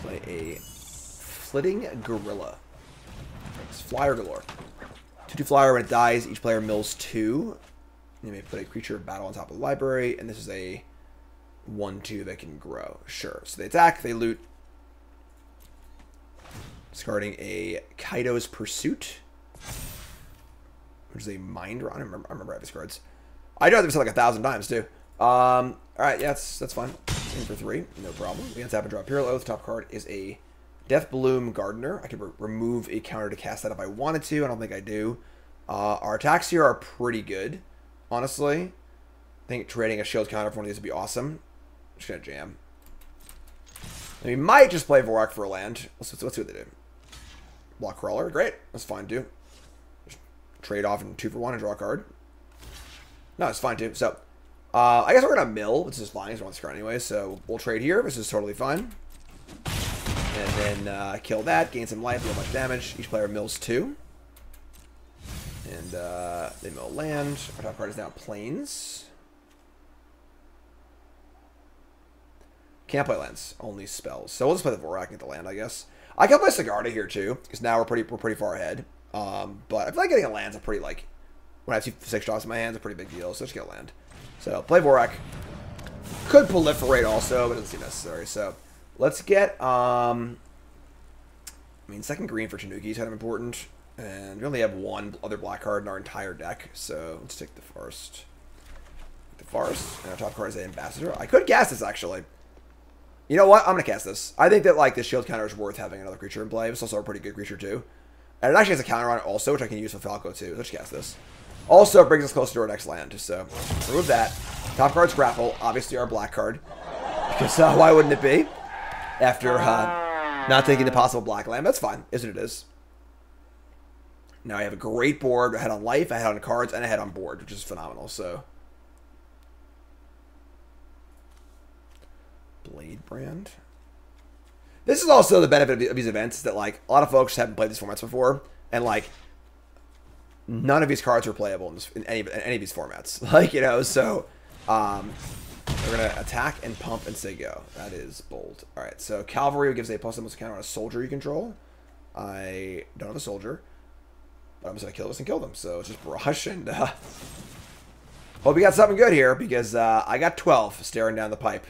Play a Flitting Gorilla. It's flyer galore. 2/2 flyer. When it dies, each player mills 2. You may put a creature of battle on top of the library, and this is a 1/2 that can grow. Sure. So they attack, they loot. Discarding a Kaido's Pursuit, which is a mind run. I remember I have these cards. I know I've said like 1,000 times too. All right, yeah, that's fine. In for 3, no problem. We can tap and draw Imperial Oath. Top card is a Death Bloom Gardener. I could remove a counter to cast that if I wanted to. I don't think I do. Our attacks here are pretty good, honestly. I think trading a shield counter for one of these would be awesome. I'm just gonna jam. And we might just play Vorak for a land. Let's see what they do. Block Crawler, great. That's fine too. Just trade off in 2 for 1 and draw a card. No, it's fine too. So, I guess we're gonna mill, which is fine. It's one card anyway. So we'll trade here. This is totally fine. And then kill that, gain some life, deal much damage. Each player mills 2. And they mill land. Our top card is now Plains. Can't play lands, only spells. So we'll just play the Vorak and get the land, I guess. I can play Sigarda here too, because now we're pretty far ahead. But I feel like getting a land's a pretty like when I have 6 drops in my hands, a pretty big deal. So just get a land. So play Vorak. Could proliferate also, but it doesn't seem necessary. So let's get I mean, second green for Tanuki is kind of important. And we only have 1 other black card in our entire deck. So let's take the Forest. The Forest. And our top card is the Ambassador. I could cast this actually. You know what? I'm going to cast this. I think that like the shield counter is worth having another creature in play. It's also a pretty good creature too. And it actually has a counter on it also, which I can use with Falco too. Let's cast this. Also, it brings us closer to our next land. So remove that. Top card's Grapple. Obviously our black card. Because why wouldn't it be? After not taking the possible black land. That's fine. Is what it is. Now I have a great board. Ahead on life, ahead on cards, and ahead on board, which is phenomenal. So Blade Brand. This is also the benefit of these events, that like a lot of folks haven't played these formats before, and like none of these cards are playable in any of these formats. Like, you know, so we're gonna attack and pump and say go. That is bold. All right, so Cavalry gives a plus +1 counter on a soldier you control. I don't have a soldier, but I'm just gonna kill this and kill them. So it's just brush and hope we got something good here, because I got 12 staring down the pipe.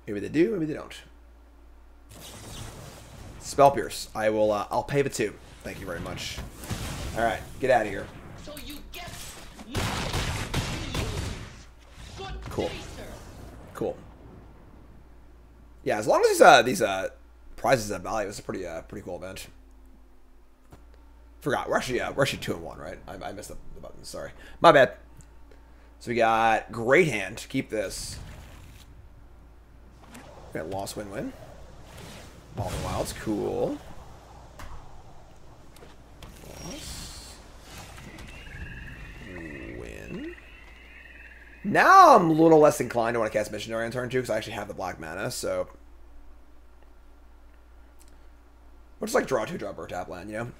Maybe they do, maybe they don't. Spell Pierce. I will. I'll pay the 2. Thank you very much. All right, get out of here. So you get Cool. Cool. Yeah, as long as these prizes have value, it's a pretty cool event. Forgot we're actually 2-1, right? I missed the button. Sorry, my bad. So we got Great Hand. Keep this. We got Lost Win-Win. Evolving Wilds, cool. Loss. Win. Now I'm a little less inclined to want to cast Missionary on turn 2, because I actually have the black mana, so we'll just like draw a 2-drop or tap land, you know?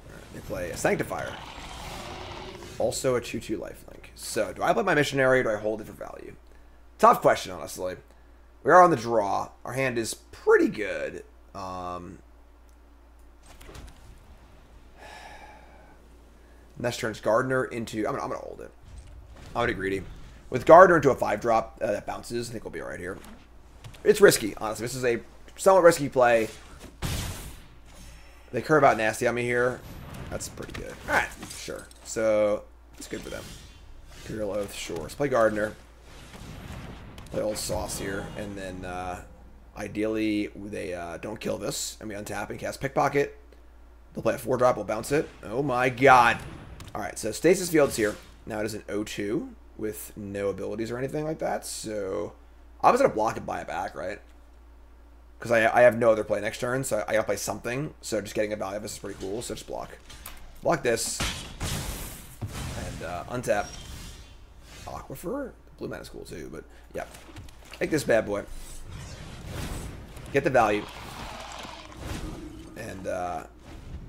Alright, they play a Sanctifier. Also a 2/2 lifelink. So do I play my Missionary, or do I hold it for value? Tough question, honestly. We are on the draw. Our hand is pretty good. Next turn's Gardener into... I'm gonna hold it. I'm gonna greedy. With Gardener into a 5-drop that bounces, I think we'll be alright here. It's risky, honestly. This is a somewhat risky play. They curve out nasty on me here. That's pretty good. Alright, sure. So, it's good for them. Imperial Oath, sure. Let's play Gardener. Play Old Sauce here, and then ideally they don't kill this, and we untap and cast Pickpocket. They'll play a 4-drop. We'll bounce it. Oh my god. Alright, so Stasis Field's here. Now it is an 0-2 with no abilities or anything like that. So I was going to block and buy it back, right? Because I have no other play next turn, so I got to play something. So just getting a value of this is pretty cool. So just block. Block this. And untap. Aquifer? Blue mana is cool too, but yeah. Take this bad boy. Get the value. And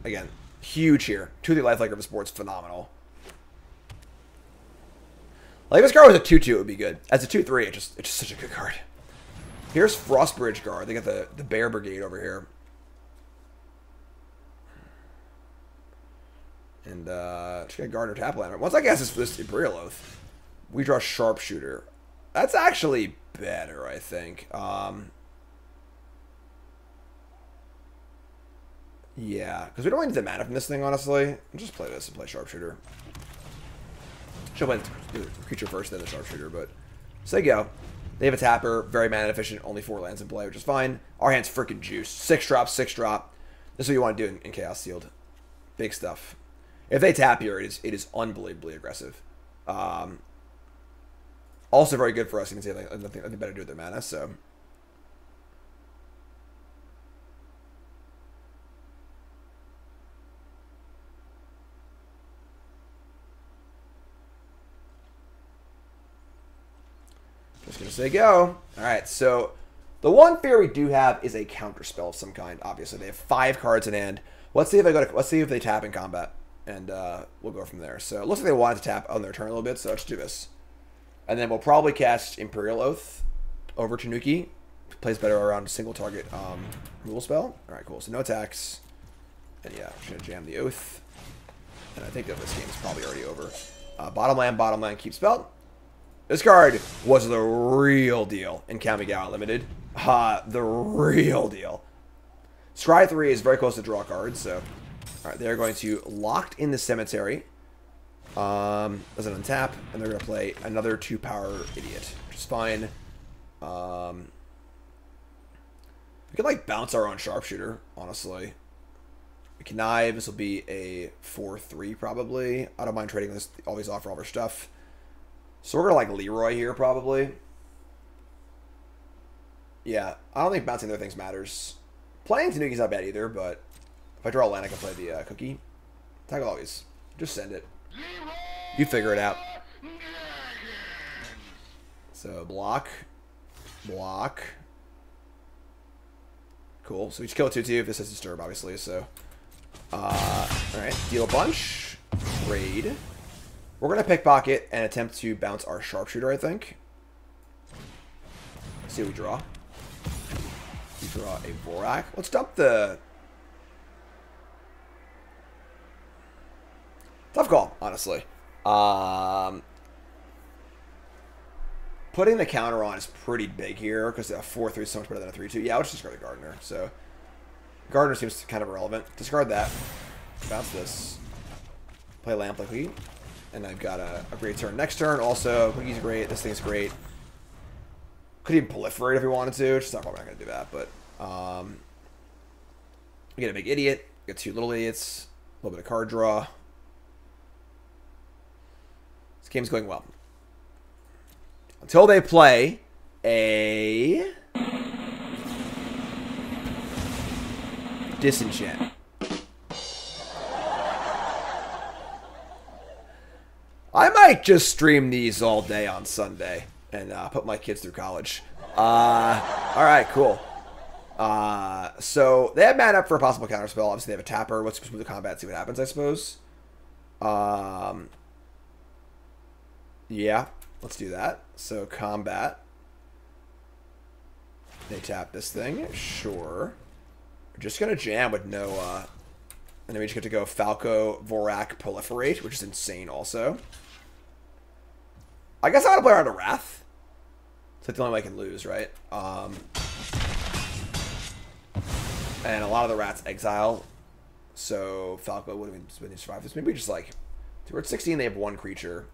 again, huge here. 2-3 lifelike of sports, phenomenal. Like if this card was a 2-2, it would be good. As a 2-3, it's just such a good card. Here's Frostbridge Guard. They got the Bear Brigade over here. And just get Gardener tap land. Once I guess it's this Imperial Oath, we draw Sharpshooter. That's actually better, I think. Yeah, because we don't need the mana from this thing, honestly. I'll just play this and play Sharpshooter. Should play the creature first, then the Sharpshooter, but so they go. They have a tapper, very mana efficient, only 4 lands in play, which is fine. Our hand's freaking juice. 6-drop, 6-drop. This is what you want to do in Chaos Sealed. Big stuff. If they tap here, it is unbelievably aggressive. Also very good for us. You can see nothing better to do with their mana, so. Just gonna say go. Alright, so the one fear we do have is a counter spell of some kind, obviously. They have 5 cards in hand. Let's see if they tap in combat. And we'll go from there. So it looks like they wanted to tap on their turn a little bit, so let's do this. And then we'll probably cast Imperial Oath over Tanuki. Plays better around a single target rule spell. Alright, cool. So no attacks. And yeah, I'm gonna jam the Oath. And I think that this game is probably already over. Bottom land, keep spell. This card was the real deal in Kamigawa Limited. The real deal. Scry 3 is very close to draw cards, so alright, they're going to Locked in the Cemetery as an untap, and they're going to play another 2-power Idiot, which is fine. We could like bounce our own Sharpshooter, honestly. Connive, this will be a 4-3 probably. I don't mind trading this, always offer all our stuff. So we're going to like Leroy here, probably. Yeah, I don't think bouncing their things matters. Playing Tanuki's not bad either, but if I draw land, I can play the Cookie. Tag always. Just send it. You figure it out. So block. Block. Cool. So we just kill a 2-2 if this is Disturb, obviously. So, alright. Deal a bunch. Trade. We're going to pickpocket and attempt to bounce our Sharpshooter, I think. Let's see what we draw. We draw a Vorak. Let's dump the... Tough call, honestly. Putting the counter on is pretty big here because a 4-3 is so much better than a 3-2. Yeah, let's discard the Gardener. So, Gardener seems kind of irrelevant. Discard that. Bounce this. Play Lamp like Cookie. And I've got a great turn. Next turn, also, Cookie's great. This thing's great. Could even proliferate if we wanted to. Just probably not going to do that, but we get a big idiot. We get 2 little idiots. A little bit of card draw. This game's going well. Until they play a Disenchant. I might just stream these all day on Sunday and put my kids through college. Alright, cool. So they have mana up for a possible counterspell. Obviously, they have a tapper. Let's just move to combat, see what happens, I suppose. Yeah, let's do that. So combat. They tap this thing. Sure. We're just going to jam with no... and then we just get to go Falco, Vorak, Proliferate, which is insane also. I guess I want to play around a Wrath. It's like the only way I can lose, right? And a lot of the rats exile. So Falco would have been survived this. Maybe just like... We're at 16, they have 1 creature.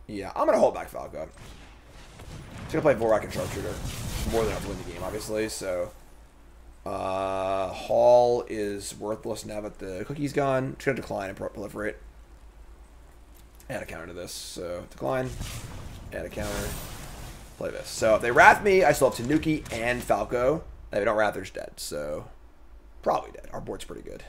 Yeah, I'm going to hold back Falco. Just going to play Vorak and Sharpshooter. more than enough to win the game, obviously. So, Hall is worthless now that the cookie's gone. It's gonna decline and proliferate. Add a counter to this. So decline. Add a counter. Play this. So if they wrath me, I still have Tanuki and Falco. If they don't wrath, they're just dead. So probably dead. Our board's pretty good.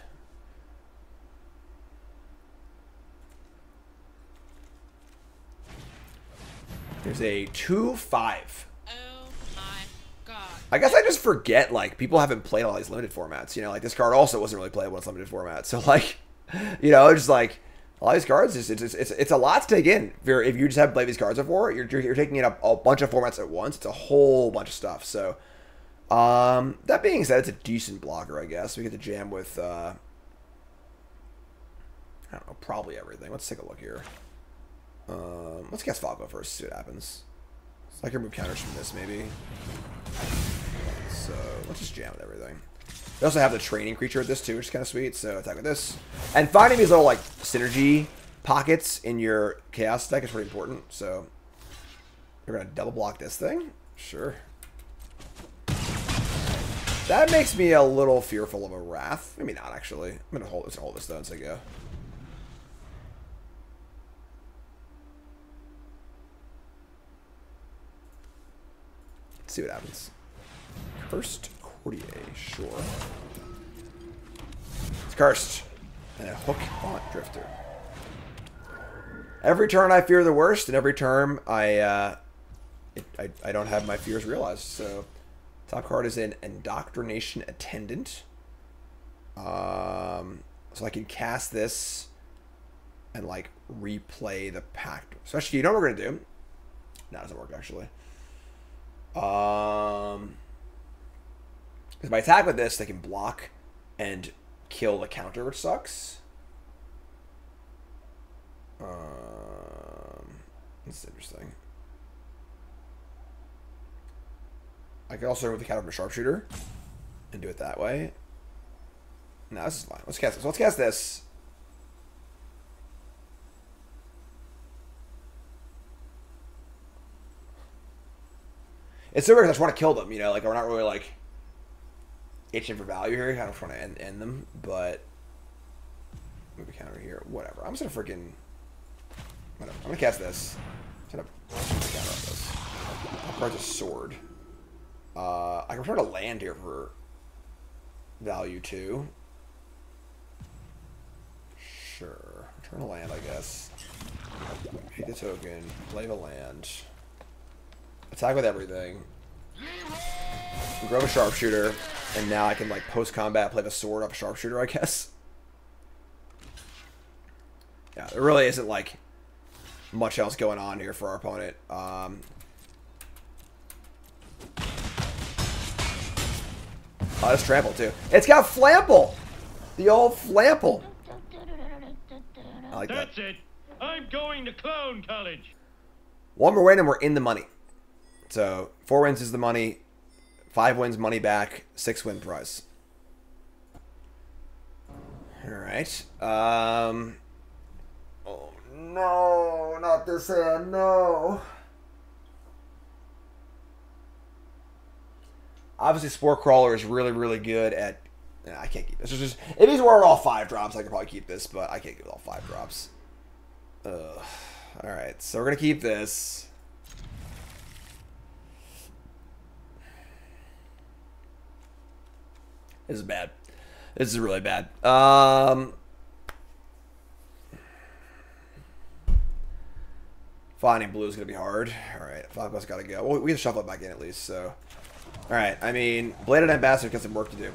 There's a 2/5. Oh my god. I guess I just forget, like, people haven't played all these limited formats. You know, like, this card also wasn't really playable in its limited format. So, like, you know, just, like, all these cards, it's a lot to take in. If you just haven't played these cards before, you're taking in a bunch of formats at once. It's a whole bunch of stuff. So, that being said, it's a decent blocker, I guess. We get to jam with, I don't know, probably everything. Let's take a look here. Let's guess Falco first, see what happens. So I can remove counters from this, maybe. So let's just jam with everything. We also have the training creature with this too, which is kind of sweet. So attack with this. And finding these little like synergy pockets in your chaos deck is pretty important. So we're gonna double block this thing. Sure. That makes me a little fearful of a wrath. Maybe not actually. I'm gonna hold this though as I go. See what happens. Cursed Courtier, sure. It's cursed. And a hook on Drifter. Every turn I fear the worst, and every turn I don't have my fears realized. So top card is an Indoctrination Attendant. So I can cast this and like replay the pact. So actually, you know what we're gonna do? No, it doesn't work actually. Because if I attack with this, they can block and kill the counter, which sucks. This is interesting. I can also remove the counter from a sharpshooter and do it that way. No, this is fine. Let's cast this. Let's cast this. It's so weird because I just want to kill them, you know, like we're not really like itching for value here. I don't want to end them, but move a counter here. Whatever. I'm just gonna freaking whatever. I'm gonna cast this. I'm gonna move the counter on this. I'll card a sword. I can return a land here for value too. Sure. Return a land, I guess. Take the token. Play the land. Attack with everything. Grab a sharpshooter, and now I can like post combat play the sword off a sharpshooter, I guess. Yeah, there really isn't like much else going on here for our opponent. Oh, it's trample too. It's got flample, the old flample. I like that. That's it. I'm going to clown college. One more win and we're in the money. So 4 wins is the money, 5 wins money back, 6 win prize. All right. Oh no, not this hand, no. Obviously, Spore Crawler is really, really good at. Nah, I can't keep this. Just if these were all 5 drops, I could probably keep this, but I can't give it all 5 drops. Ugh. All right, so we're gonna keep this. This is bad. This is really bad. Finding blue is going to be hard. Alright, Falco's got to go. Well, we can shuffle it back in at least, so. Alright, I mean, Bladed Ambassador got some work to do.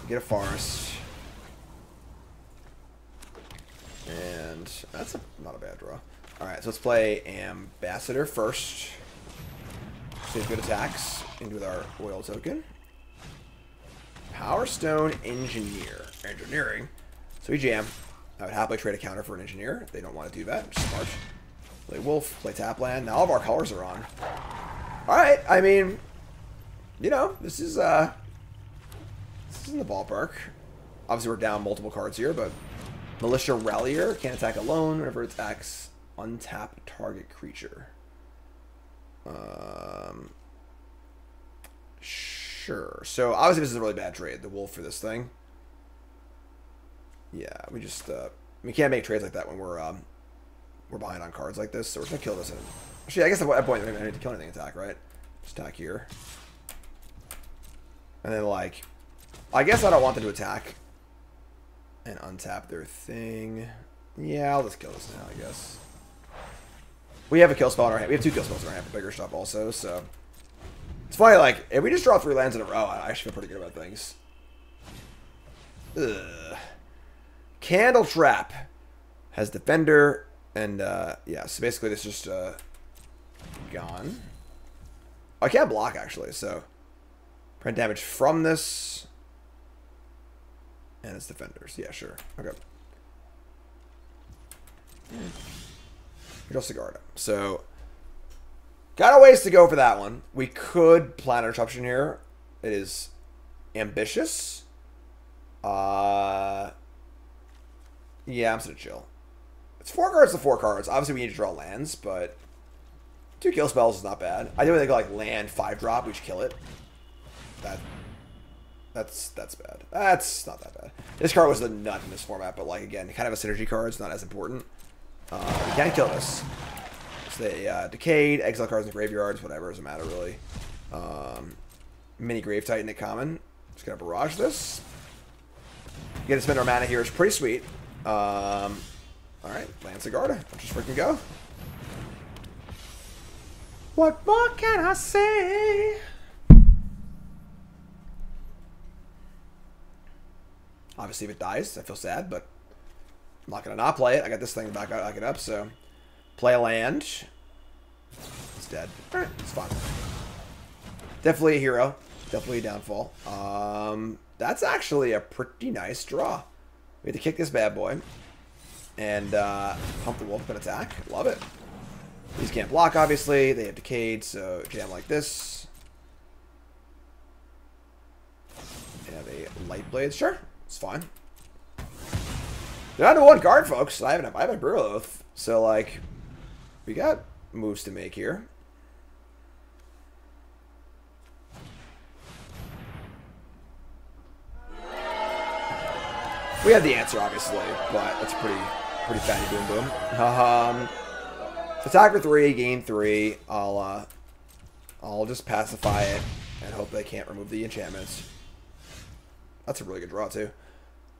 Get a Forest. And that's not a bad draw. Alright, so let's play Ambassador first. Save good attacks into with our oil token. Power Stone Engineering. So we jam. I would happily trade a counter for an engineer if they don't want to do that, which is smart. Play Wolf, play Tapland. Now all of our colors are on. Alright, I mean, you know, this is in the ballpark. Obviously we're down multiple cards here, but Militia Rallier can't attack alone whenever it attacks untap target creature. Sure. So obviously this is a really bad trade. The wolf for this thing. Yeah, we just we can't make trades like that when we're behind on cards like this. So we're gonna kill this. Actually, I guess at that point I don't need to kill anything. Attack, right? Just attack here. And then like, I guess I don't want them to attack and untap their thing. Yeah, I'll just kill this now, I guess. We have a kill spell in our hand. We have 2 kill spells in our hand for bigger stuff also, so. It's funny, like, if we just draw 3 lands in a row, I actually feel pretty good about things. Ugh. Candle Trap has Defender, and, yeah, so basically this is just, gone. I can't block, actually, so. Prevent damage from this. And it's Defenders. Yeah, sure. Okay. Draw Sigarda. So, got a ways to go for that one. We could Planet Interruption here. It is ambitious. Yeah, I'm just gonna chill. It's 4 cards to 4 cards. Obviously, we need to draw lands, but 2 kill spells is not bad. I do think like land 5-drop, we should kill it. That's bad. That's not that bad. This card was the nut in this format, but like again, kind of a synergy card. It's not as important. We can't kill this. So they decayed, exile cards in the graveyards, whatever, doesn't matter really. Mini Grave Titan at common. Just gonna barrage this. Get to spend our mana here. It's pretty sweet. Alright, land Sigarda. Let's just freaking go. What more can I say? Obviously, if it dies, I feel sad, but I'm not going to not play it. I got this thing to back it up, so play a land. It's dead. Alright, it's fine. Definitely a hero. Definitely a downfall. That's actually a pretty nice draw. We have to kick this bad boy. And pump the wolf and attack. Love it. These can't block, obviously. They have decayed, so jam like this. They have a light blade. Sure, it's fine. They're down to 1 card, folks. I have a Brutal Oath. So, like, we got moves to make here. We have the answer, obviously, but that's pretty fatty boom boom. Attack for 3, gain 3. I'll just pacify it and hope they can't remove the enchantments. That's a really good draw too.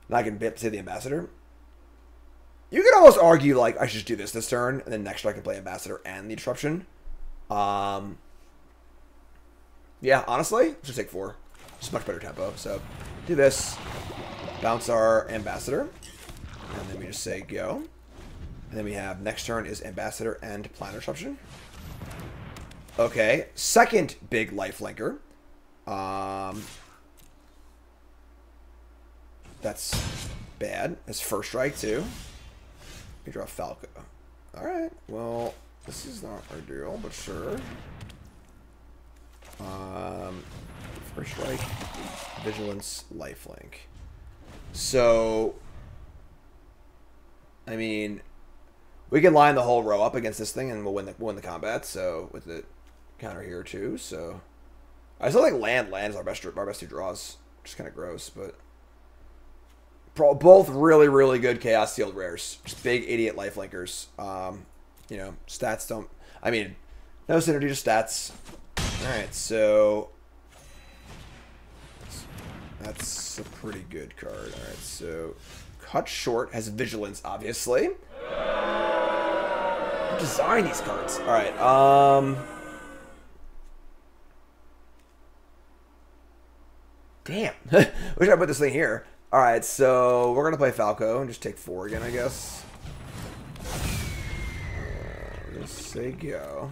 Now I can say the Ambassador. You could almost argue like I should just do this turn, and then next turn I can play Ambassador and the Disruption. Yeah, honestly, let's just take 4. Just much better tempo. So do this, bounce our Ambassador, and then we just say go. And then we have next turn is Ambassador and Planet Disruption. Okay, second big lifelinker. That's bad. His first strike too. We draw Falco. Alright, well, this is not ideal, but sure. First strike, Vigilance, lifelink. So, I mean, we can line the whole row up against this thing and we'll win the combat, so with the counter here too, so I still think land is our best 2 draws, which is kind of gross, but both really good Chaos Sealed rares. Just big idiot lifelinkers. You know, stats don't, I mean, no synergy, just stats. Alright, so that's a pretty good card. Alright, so Cut Short has Vigilance, obviously. Design these cards. Alright, damn. Wish I put this thing here. Alright, so we're gonna play Falco and just take 4 again, I guess. Let's say go.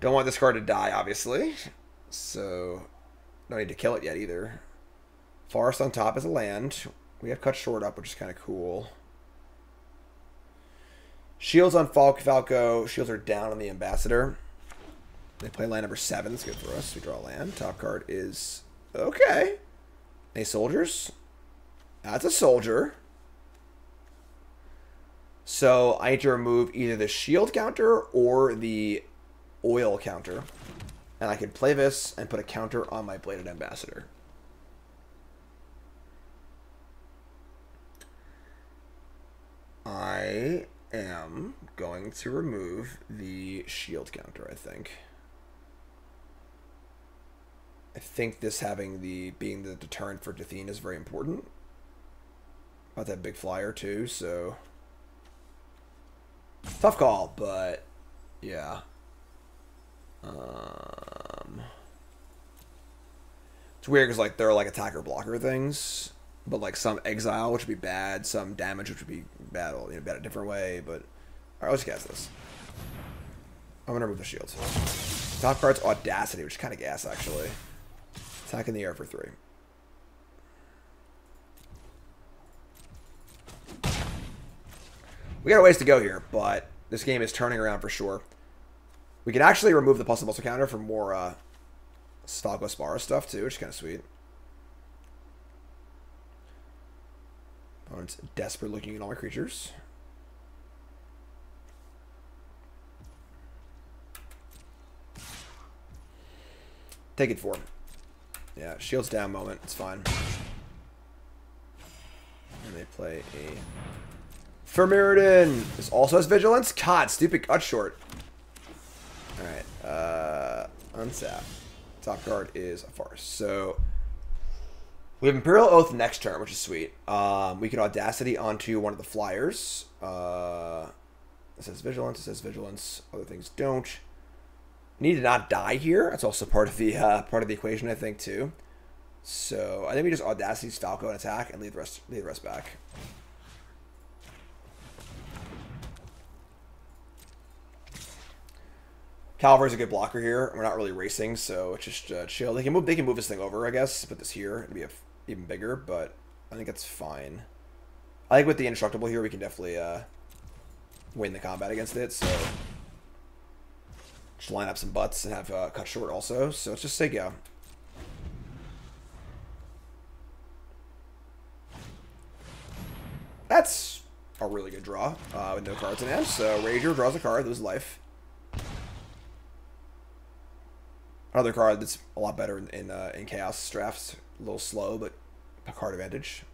Don't want this card to die, obviously. So, don't need to kill it yet either. Forest on top is a land. We have Cut Short up, which is kind of cool. Shields on Falco. Shields are down on the Ambassador. They play land number 7. That's good for us. We draw a land. Top card is okay. Any soldiers? That's a soldier. So I need to remove either the shield counter or the oil counter. And I can play this and put a counter on my Bladed Ambassador. I am going to remove the shield counter, I think. I think this having being the deterrent for Athena is very important. About that big flyer too, so tough call, but yeah. It's weird because like there are like attacker blocker things, but like some exile, which would be bad, some damage, which would be bad, bad a different way. But all right, let's cast this. I'm gonna remove the shields. Top card's Audacity, which is kind of gas actually. Attack in the air for 3. We got a ways to go here, but this game is turning around for sure. We can actually remove the plus and muscle counter for more Stalgo Spara stuff too, which is kind of sweet. Opponent's desperate looking at all my creatures. Take it for him. Yeah, shields down moment. It's fine. And they play a Firmiridan. This also has Vigilance. God, stupid cut short. Alright. Untap. Top card is a farce. So we have Imperial Oath next turn, which is sweet. We can Audacity onto one of the flyers. It says Vigilance. It says Vigilance. Other things don't. Need to not die here. That's also part of the equation, I think, too. So I think we just Audacity, Falco, and attack, and leave the rest back. Cavalry's a good blocker here. We're not really racing, so it's just chill. They can move this thing over, I guess. Put this here. It'd be even bigger, but I think that's fine. I think with the Indestructible here, we can definitely win the combat against it. So just line up some butts and have cut short also. So let's just say go. That's a really good draw with no cards in hand. So Rager draws a card, loses life. Another card that's a lot better in Chaos drafts. A little slow, but a card advantage.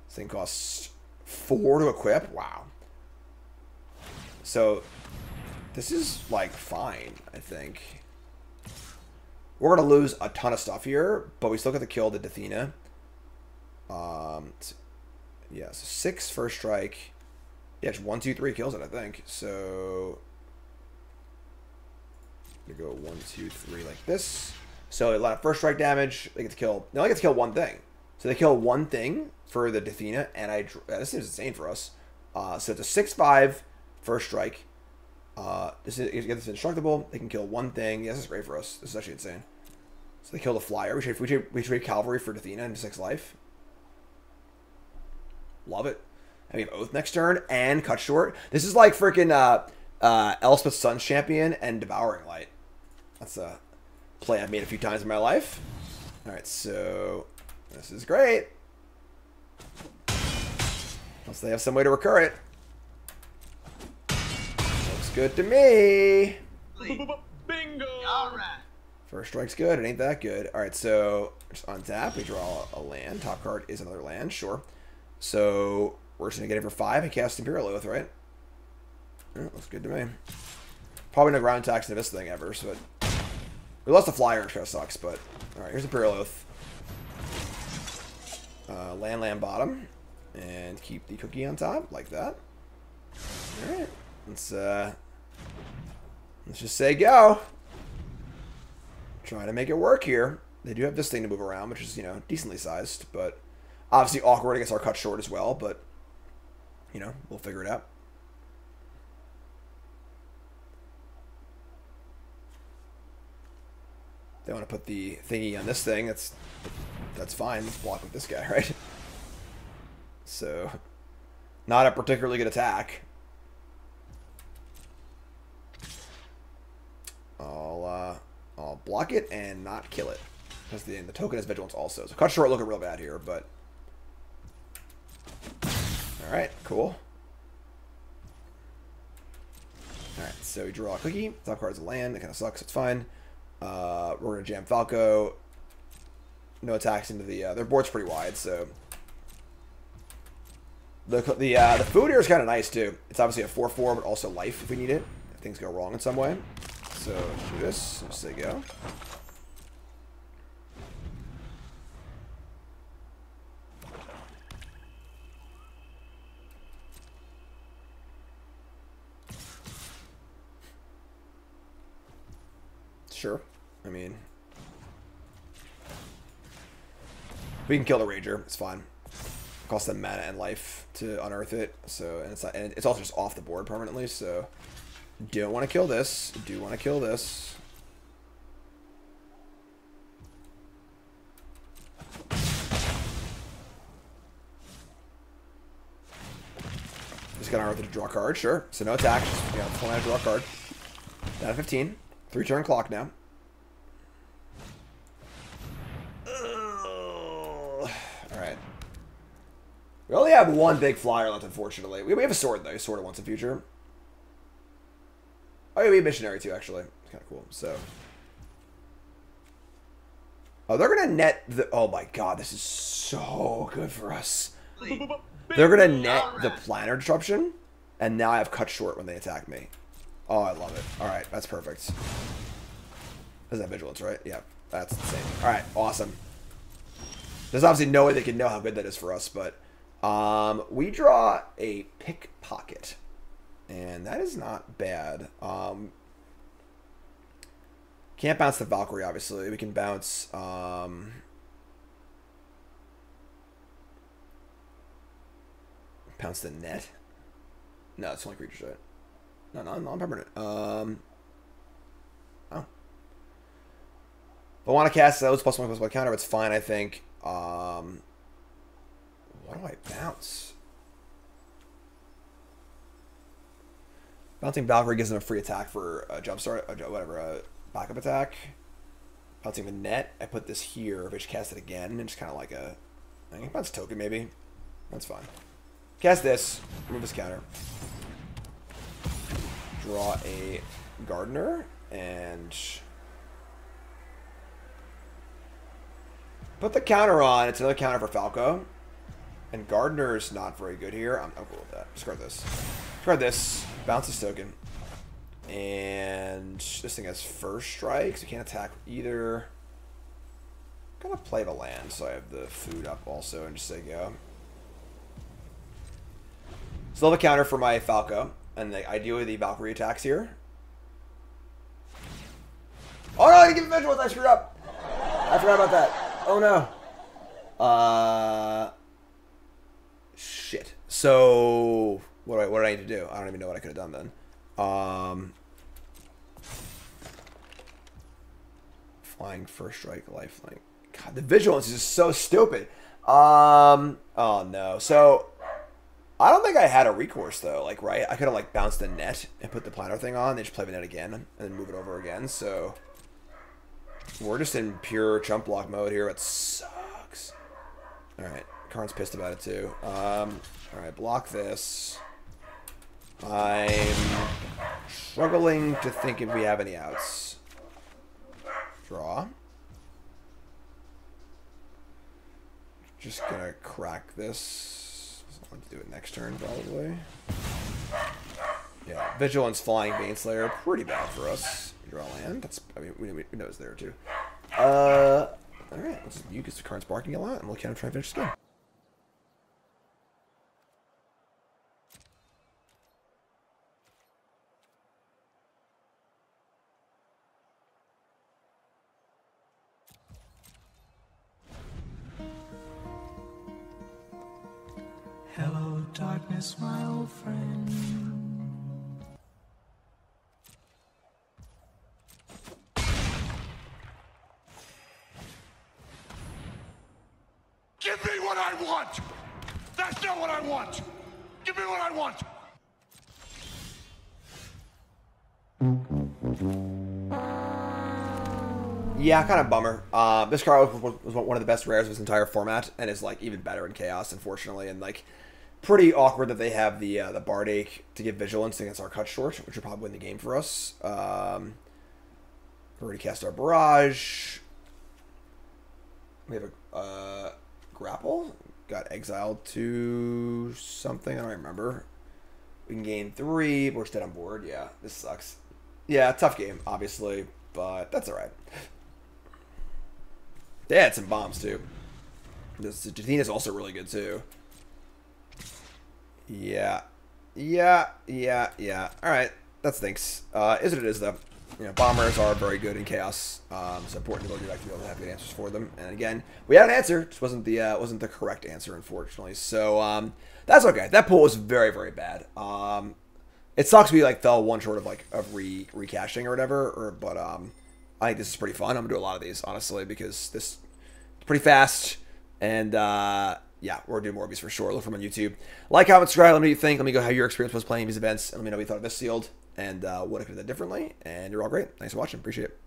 This thing costs 4 to equip. Wow. So this is like fine, I think. We're gonna lose a ton of stuff here, but we still get to kill the Athena. Yeah, so 6 first strike. Yeah, it's 1, 2, 3 kills it, I think. So we go 1, 2, 3 like this. So a lot of first strike damage. They get to kill. They only get to kill one thing. So they kill one thing for the Athena, and this seems insane for us. So it's a 6/5 first strike. This is indestructible. They can kill one thing. Yeah, this is great for us. This is actually insane. So they kill the flyer. We trade Cavalry for Athena into 6 life. Love it. And we have Oath next turn and cut short. This is like freaking Elspeth Sun's Champion and Devouring Light. That's a play I've made a few times in my life. Alright, so this is great. Unless they have some way to recur it. Looks good to me. Bingo! Alright. First strike's good. It ain't that good. Alright, so just untap. We draw a land. Top card is another land. Sure. So we're just going to get it for 5 and cast Imperial Oath, right? Yeah, looks good to me. Probably no ground attacks in this thing ever, so we lost the flyer, which kind of sucks, but alright, here's Imperial Oath. Land bottom. And keep the cookie on top, like that. Alright. Let's just say go. Trying to make it work here. They do have this thing to move around, which is, you know, decently sized, but obviously awkward against our cut short as well, but, you know, we'll figure it out. They want to put the thingy on this thing. That's fine. Let's block with this guy, right? So, not a particularly good attack. I'll block it and not kill it. Because the token has Vigilance also. So cut short looking real bad here, but alright, cool. Alright, So we draw a cookie. Top card's a land. That kind of sucks. It's fine. We're going to jam Falco. No attacks into the... their board's pretty wide, so... The food here is kind of nice, too. It's obviously a 4/4, but also life if we need it. If things go wrong in some way. So, let's do this. Just say go. Sure. I mean... We can kill the Rager. It's fine. Cost them mana and life to unearth it. So, and it's also just off the board permanently, so... Don't want to kill this. Do want to kill this. Just gonna unearth it to draw a card, sure. So no attack. Just full mana draw a card. Down to 15. 3-turn clock now. Alright. We only have one big flyer left, unfortunately. We have a sword, though. Sword of Once in Future. Oh, yeah, we have Missionary, too, actually. It's kind of cool. So. Oh, they're going to net the... Oh, my God. This is so good for us. They're going to net the Planner Disruption. And now I have cut short when they attack me. Oh, I love it. All right. That's perfect. Is that Vigilance, right? Yeah. That's insane. All right. Awesome. There's obviously no way they can know how good that is for us, but we draw a Pickpocket. And that is not bad. Can't bounce the Valkyrie, obviously. We can bounce... bounce the net. No, it's only creatures, right? No, non-permanent. Oh. If I want to cast those +1/+1 counter, it's fine, I think. What do I bounce? Bouncing Valkyrie gives them a free attack for a jumpstart, a backup attack. Bouncing the net, I put this here, if I just cast it again, and just kind of like a... I can bounce token, maybe. That's fine. Cast this, remove this counter. Draw a Gardener, and... Put the counter on, it's another counter for Falco. And Gardener is not very good here. I'm cool with that. Discard this. Discard this. Bounce this token. And this thing has first strike, so you can't attack either. I'm gonna play the land, so I have the food up also, and just say go. Still have a counter for my Falco, and ideally the Valkyrie attacks here. Oh no, I didn't give it Vigilance, I screwed up. I forgot about that. Oh no. Shit. So what do I need to do? I don't even know what I could have done then. Flying first strike, lifelink. God, the Vigilance is just so stupid. Oh no. So I don't think I had a recourse though. Like, right? I could have like bounced the net and put the planner thing on, then just play the net again and then move it over again. So we're just in pure chump block mode here. It sucks. All right. Karn's pissed about it too. All right, block this. I'm struggling to think if we have any outs. Draw. Just gonna crack this. I'll have to do it next turn probably. Yeah, Vigilance, Flying Baneslayer, pretty bad for us. Draw land. That's, I mean, we know it's there too. All right, let's mute because the Karn's barking a lot, and we'll kind of try and finish this game. Hello, darkness, my old friend. Give me what I want! That's not what I want! Give me what I want! Yeah, kind of bummer. This card was one of the best rares of this entire format, and is like even better in Chaos, unfortunately. And like, Pretty awkward that they have the Bardache to give Vigilance against our Cut Short, which will probably win the game for us. Already cast our Barrage. We have a Grapple. Got exiled to something. I don't remember. We can gain 3. We're still on board. Yeah, this sucks. Yeah, tough game, obviously, but that's all right. They had some bombs, too. This Jathina's also really good, too. Yeah. All right. That stinks. Is what it is, though. You know, bombers are very good in chaos. It's important to go back to be able to have good answers for them. And again, we had an answer, just wasn't the correct answer, unfortunately. So that's okay. That pool was very, very bad. It sucks we like fell one short of like recaching or whatever. But I think this is pretty fun. I'm gonna do a lot of these honestly because this is pretty fast. And yeah, we're doing more of these for sure. Look for them on YouTube. Like, comment, subscribe. Let me know what you think. Let me go how your experience was playing these events, and let me know what you thought of this sealed and what I could have done differently. And you're all great. Thanks for watching. Appreciate it.